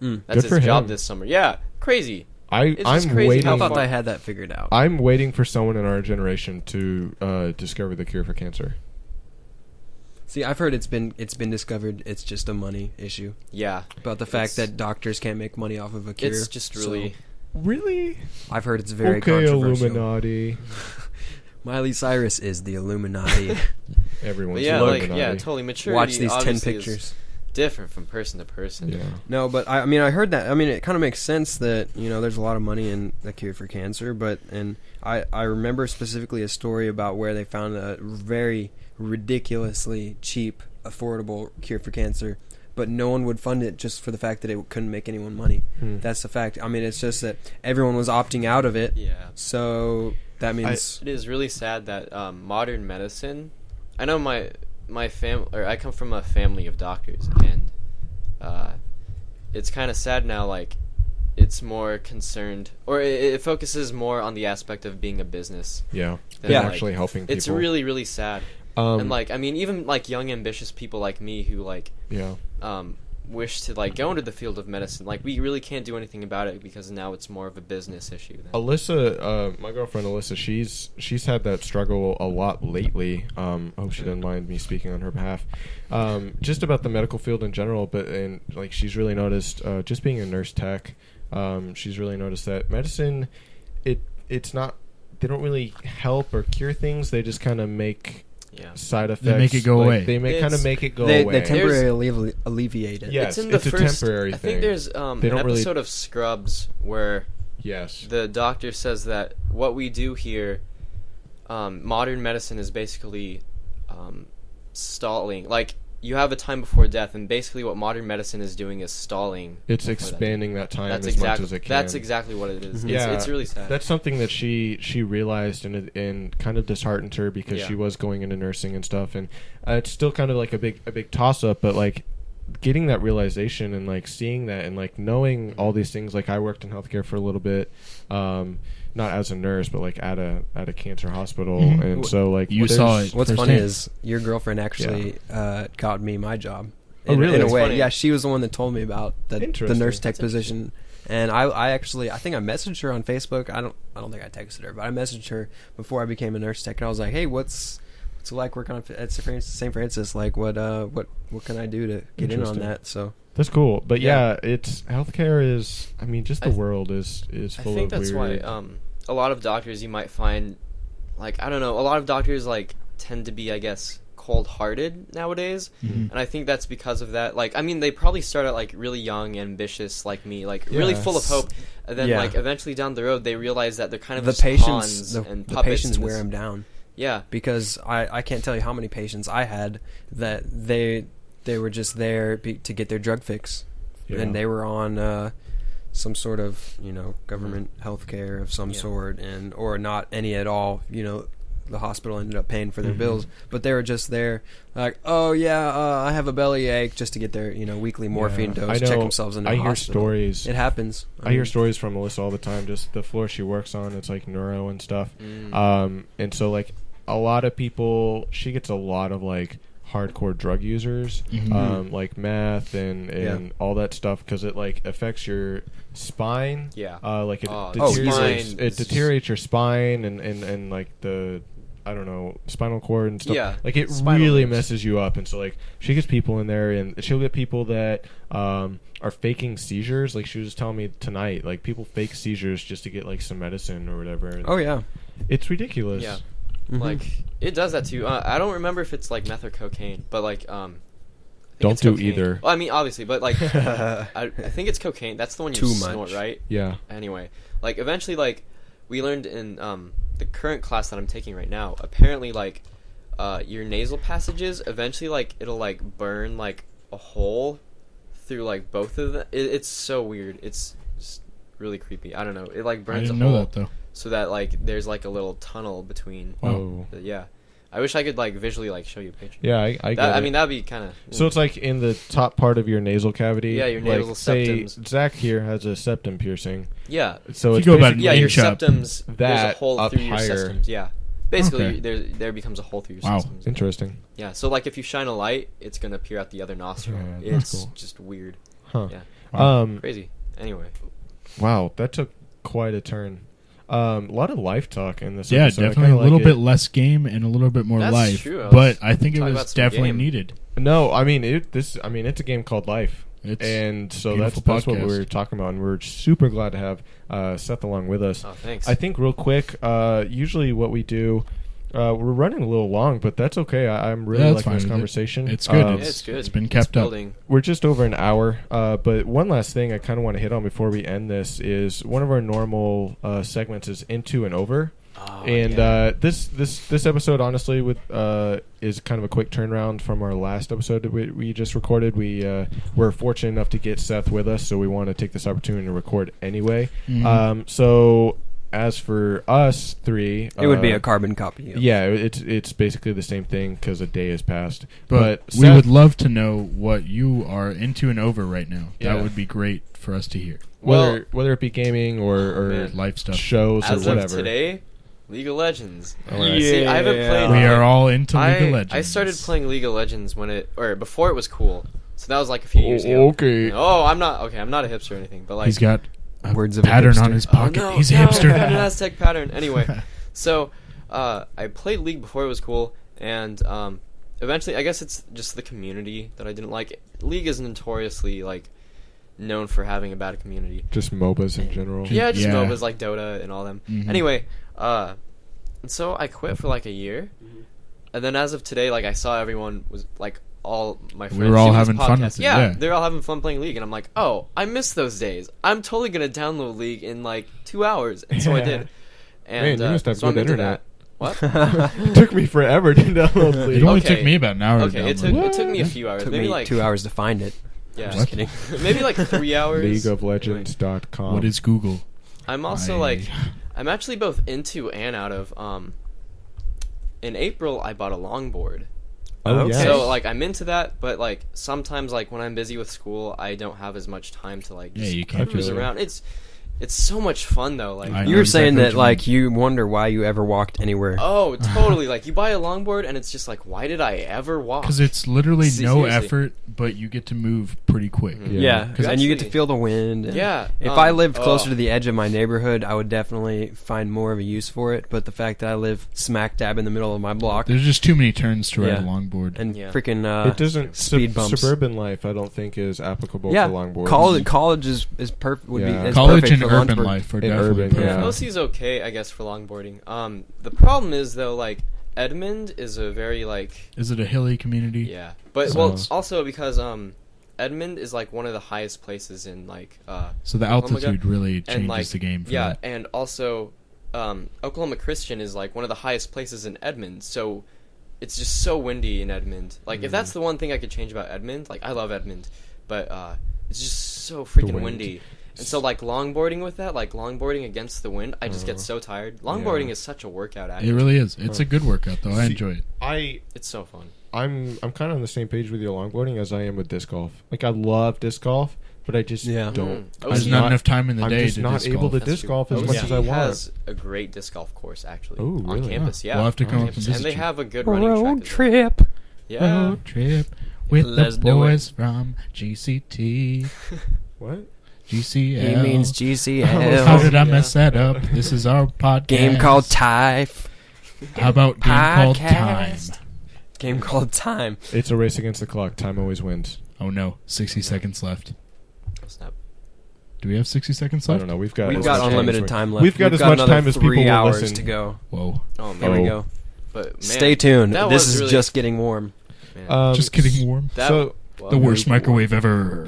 Mm. That's Good for his job him. this summer. Yeah, crazy. It's just I'm crazy waiting. how I thought far- I had that figured out. I'm waiting for someone in our generation to discover the cure for cancer. See, I've heard it's been discovered. It's just a money issue Yeah, about the fact It's- that doctors can't make money off of a cure. it's just really. Really? I've heard it's very Okay, controversial. Illuminati. Miley Cyrus is the Illuminati. Everyone's But yeah, Illuminati. like Watch totally maturity. these 10 obviously is pictures. different from person to person. Yeah. No, but I mean, I heard that. I mean, it kind of makes sense that there's a lot of money in the cure for cancer. And I remember specifically a story about where they found a very ridiculously cheap, affordable cure for cancer, but no one would fund it just for the fact that it couldn't make anyone money. That's the fact. I mean, it's just that everyone was opting out of it. Yeah. So that means It is really sad that modern medicine. I know my family, or I come from a family of doctors, and it's kind of sad now. Like, it's more concerned, or it focuses more on the aspect of being a business. Yeah. than, Yeah. like, Actually helping people. It's really, really sad. Um, And like, I mean, even like young, ambitious people like me who like yeah. wish to like go into the field of medicine, like we really can't do anything about it because now it's more of a business issue. Alyssa, my girlfriend Alyssa, she's had that struggle a lot lately. I hope she doesn't mind me speaking on her behalf. Just about the medical field in general, and like she's really noticed, just being a nurse tech, she's really noticed that medicine, it's not they don't really help or cure things. They just kind of make side effects. They make it go away. They kind of make it go They away. temporarily alleviate it. Yes, it's a temporary thing. I think there's an episode of Scrubs where the doctor says that what we do here, modern medicine is basically stalling. Like, you have a time before death, and basically what modern medicine is doing is stalling. It's expanding that time as much as it can. That's exactly what it is. Yeah, it's really sad. That's something that she realized and kind of disheartened her because she was going into nursing and stuff, and it's still kind of like a big toss up, but like getting that realization and like seeing that and like knowing all these things. Like, I worked in healthcare for a little bit, not as a nurse, but like at a cancer hospital, and so like you saw it. What's funny is your girlfriend actually got me my job. Oh, really? In a That's way, funny. yeah. She was the one that told me about the nurse tech position, and I actually think I messaged her on Facebook. I don't think I texted her, but I messaged her before I became a nurse tech, and I was like, hey, what's it like working at St. Francis? Like, what can I do to get in on that? So. That's cool, but it's healthcare is. I mean, just the world is full of weird. I think that's why a lot of doctors you might find, like, I don't know, a lot of doctors like tend to be, I guess, cold-hearted nowadays, and I think that's because of that. Like, I mean, they probably start out like really young, ambitious, like me, like really full of hope, and then like eventually down the road they realize that they're kind of just pawns and the puppets. patients wear them down. Yeah, because I can't tell you how many patients I had that they were just there to get their drug fix, and they were on some sort of government health care of some sort, or not any at all. The hospital ended up paying for their bills, but they were just there like, oh yeah, I have a bellyache, just to get their weekly morphine dose, check themselves into the hospital. I hear stories. It happens. I hear stories from Melissa all the time. Just the floor she works on, it's like neuro and stuff, and so like a lot of people, she gets a lot of like hardcore drug users, like meth and all that stuff, because it like affects your spine. Like it deteriorates your spine and like the spinal cord and stuff. Like it really messes you up. And so like she gets people in there, and she'll get people that are faking seizures. Like she was telling me tonight, like people fake seizures just to get like some medicine or whatever. And it's ridiculous. Like, it does that too. I don't remember if it's like meth or cocaine, but like don't do either. Well, I mean, obviously, but like I think it's cocaine. That's the one you snort, right? Yeah. Anyway, like eventually, like we learned in the current class that I'm taking right now, apparently like your nasal passages, eventually like it'll like burn like a hole through like both of them. It's so weird. It's just really creepy. I don't know. It like burns I didn't a hole. know that though. So that like there's like a little tunnel between. Oh. I wish I could like visually like show you a picture. Yeah, I get it. I mean, that'd be kind of. So it's like in the top part of your nasal cavity. Yeah, your nasal septums. Say Zach here has a septum piercing. Yeah. So if it's you go about your septums. That there's a hole up through your higher. systems. Yeah. Basically, there becomes a hole through your systems. Interesting. Yeah. So like if you shine a light, it's gonna appear out the other nostril. Yeah, it's cool. just weird. Huh. Yeah. Wow. Crazy. Anyway. Wow, that took quite a turn. A lot of life talk in this episode. Yeah, definitely a little bit less game and a little bit more life. True. But I think it was definitely needed. No, I mean it's a game called Life. And so that's what we were talking about, and we're super glad to have Seth along with us. Oh, thanks. I think real quick, usually what we do, we're running a little long, but that's okay. I'm really liking this conversation. It's good. It's good. It's been kept up. We're just over an hour, but one last thing I kind of want to hit on before we end this is one of our normal segments is Into and Over. This episode honestly is kind of a quick turnaround from our last episode that we just recorded. We were fortunate enough to get Seth with us, so we want to take this opportunity to record anyway. So as for us three, it would be a carbon copy. Yeah, it's basically the same thing because a day has passed. But we would love to know what you are into and over right now. Yeah. That would be great for us to hear. Whether it be gaming or life stuff, shows as or whatever. Of today, League of Legends. Right. See, I haven't played. We are all into League of Legends. I started playing League of Legends before it was cool. So that was like a few years ago. Okay. Oh, I'm not a hipster or anything, but like he's got words of pattern on his pocket. Oh, no, he's a hipster. An Aztec pattern. Anyway, so I played League before it was cool, and eventually, I guess it's just the community that I didn't like. League is notoriously like known for having a bad community. Just MOBAs in general. Yeah, just MOBAs like Dota and all them. Mm-hmm. Anyway, And so I quit for like a year, and then as of today, like I saw everyone was like all my friends. We were all doing this having fun podcast. with it, Yeah, yeah. they're all having fun playing League, and I'm like, oh, I miss those days. I'm totally gonna download League in like 2 hours, and so I did. And Man, you must have so I'm good into internet. that. What? It took me forever to download It League. only Okay. took me about an hour to Okay, download. it took me a few hours, Took maybe me like 2 hours to find it. Yeah, Just kidding. maybe like 3 hours. LeagueofLegends.com. What is Google? I'm also I'm actually both into and out of. In April, I bought a longboard. Oh, Okay. yes. So like I'm into that, but like sometimes like when I'm busy with school, I don't have as much time to like Yeah, just you can't cruise do it. around. It's so much fun though. Like I know You were saying exactly that what you like you wonder why you ever walked anywhere. oh totally like you buy a longboard and it's just like why did I ever walk? Because it's literally no Seriously. effort, but you get to move pretty quick. Mhm. Yeah, Yeah. and you get to Actually- feel the wind. and Yeah, If I lived oh. closer to the edge of my neighborhood, I would definitely find more of a use for it. But the fact that I live smack dab in the middle of my block There's just too many turns to ride Yeah. a longboard. and Yeah. freaking It doesn't. speed bumps. Suburban life, I don't think, is applicable yeah, for longboards. college is perfect. Would Yeah. be is College perfect and for urban Lawrenceburg. life are In definitely urban, perfect. yeah. OC's okay, I guess, for longboarding. The problem is though, like Edmond is a very like Is it a hilly community? yeah, but So- well also because Edmond is like one of the highest places in like So the Oklahoma, altitude really changes and like the game for yeah, that. and also Oklahoma Christian is like one of the highest places in Edmond, so it's just so windy in Edmond. Like if that's the one thing I could change about Edmond, like I love Edmond, but it's just so freaking wind. windy. And so like longboarding with that, like longboarding against the wind, I just get so tired. Longboarding Yeah. is such a workout It actually. really is. It's a good workout, though. I See, enjoy it. It's so fun. I'm kind of on the same page with your longboarding as I am with disc golf. Like I love disc golf, but I just Yeah. don't. Mm. There's OC not enough time in the I'm day just to not disc able golf. to That's disc true. golf as OC much as I want. has a great disc golf course actually Ooh, on really? campus. Yeah, We'll have to come on up campus. and and visit they you. have a good running track. Road as well. trip. Yeah. Road trip with Let's the do it. boys from GCT. What? GCL. He means How GCL. did I Yeah. mess that up? This is our podcast. Game called Tife. How about game called Time? Podcast. Game called Time. It's a race against the clock. Time always wins. Oh no, 60 seconds left. Oh, snap. Do we have 60 seconds I left? don't know. We've got We've as got much time unlimited as time left. We've got as much another time as people 3 will hours listen. to go. Whoa. Oh man. Here we Oh. go. But man, Stay tuned. that This was is really- just getting warm. man, Just getting warm. that, So well, The worst microwave ever.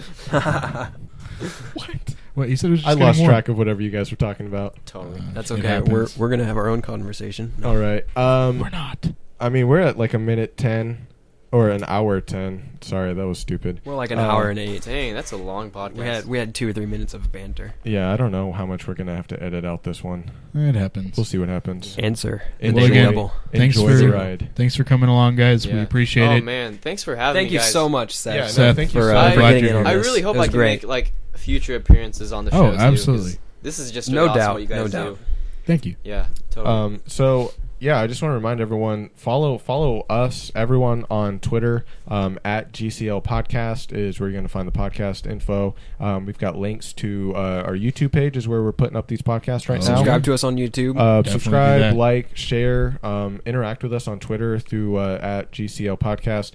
what? What, you said it was just I getting lost warm? track of whatever you guys were talking about. Totally. That's It okay. happens. We're gonna have our own conversation. All right. We're not. I mean, we're at like a minute 10 or an hour 10. Sorry, that was stupid. We're like an hour and 8. Dang, that's a long podcast. We had 2 or 3 minutes of banter. Yeah, I don't know how much we're gonna have to edit out this one. It happens. We'll see what happens. Answer. Enjoy, again, Available. Thanks enjoy for the ride. Thanks for coming along, guys. We Yeah. appreciate oh it. man, thanks for having Thank me, you guys. so much, Seth. Yeah, no, Seth, thank you for, so much. for Glad getting you're in on I this. really hope It I was can great. make like future appearances on the Oh, show. too, absolutely. 'cause This is just No awesome doubt, what you guys no do. doubt. Thank you. Yeah, totally. So yeah, I just want to remind everyone follow us, everyone on Twitter at GCL Podcast is where you're going to find the podcast info. We've got links to our YouTube page is where we're putting up these podcasts right now. Subscribe to us on YouTube. Definitely do Subscribe, that. like, share, interact with us on Twitter through at GCL Podcast.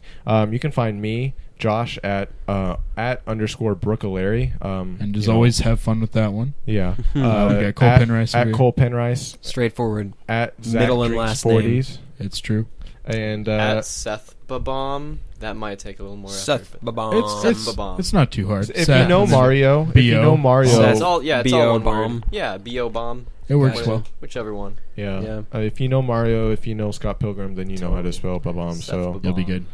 You can find me, Josh, at _Brucculeri. And as you know, always, have fun with that one. yeah. We got Cole Penrice at over Cole Penrice, Straightforward. at Zach Middle and Drinks last 40s, It's true. and At Seth Babom, that might take a little more Seth effort. but- Babam. It's Bomb. it's not too hard. if Seth, you know is it- Mario, if you B.O. know Mario, Seth. It's all it's B.O. all one bomb. word. Yeah, B.O. bomb. It works Which- well. Whichever one. yeah. Yeah. If you know Mario, if you know Scott Pilgrim, then you know how to spell Babam. Seth So Babam. You'll be good.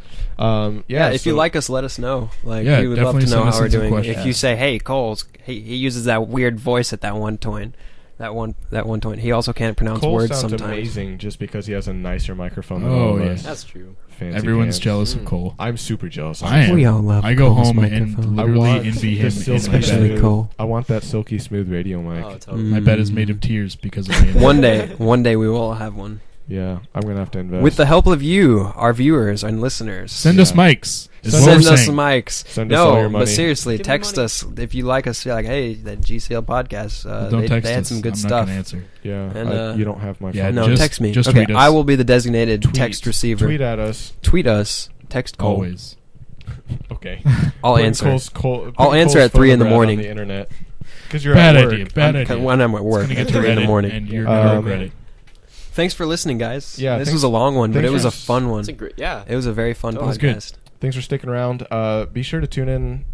Yeah, if you so- like us, let us know. Like, Yeah, we would love to definitely know send us how we're in some doing. questions. If you say, "Hey, Cole's," he uses that weird voice at that one point. That one point. He also can't pronounce Cole words sounds sometimes. amazing just because he has a nicer microphone than Oh, all of yeah. us. That's true. Fancy Everyone's pants. jealous of Mm. Cole. I'm super jealous. I am. We all love I go Cole's home and microphone. I literally want envy the him silky in my Especially bed. smooth- Cole. I want that silky smooth radio mic. Oh, totally. My bed is made of tears because of me. One day we will have one. Yeah, I'm gonna have to invest. With the help of you, our viewers and listeners. Send us mics. Is what Send we're us saying. mics. Send us all your No, money. but seriously, Give me text money. us if you like us. You're like, hey, that GCL podcast. Don't they text had us. some good I'm stuff. not gonna answer. Yeah, And, you don't have my yeah, phone. No, Just- text me. just okay, tweet us. I will be the designated Tweet. text receiver. Tweet at us. Tweet us. Text Cole. Always. Okay. I'll Putting answer. Putting I'll answer Cole's at 3 in the photograph morning. On the internet. Because you're Bad at work. idea. Bad I'm- idea. When I'm at work It's gonna at get to 3 in the Reddit, morning. and you're gonna Um, regret it. Thanks for listening, guys. Yeah, this thanks- was a long one, but thanks it was for- a fun one. It's a great, yeah. It was a very fun That was good. podcast. Thanks for sticking around. Be sure to tune in,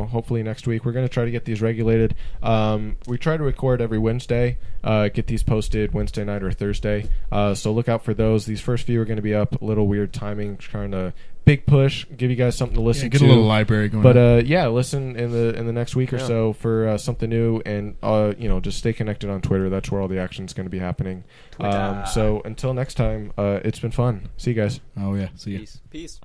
hopefully next week. We're going to try to get these regulated. We try to record every Wednesday, get these posted Wednesday night or Thursday. So look out for those. These first few are going to be up. A little weird timing, trying to big push, give you guys something to listen Get to. a little library going. But on. listen in the next week or so for something new, and just stay connected on Twitter. That's where all the action is going to be happening. So until next time, it's been fun. See you guys. Oh yeah. See ya. Peace.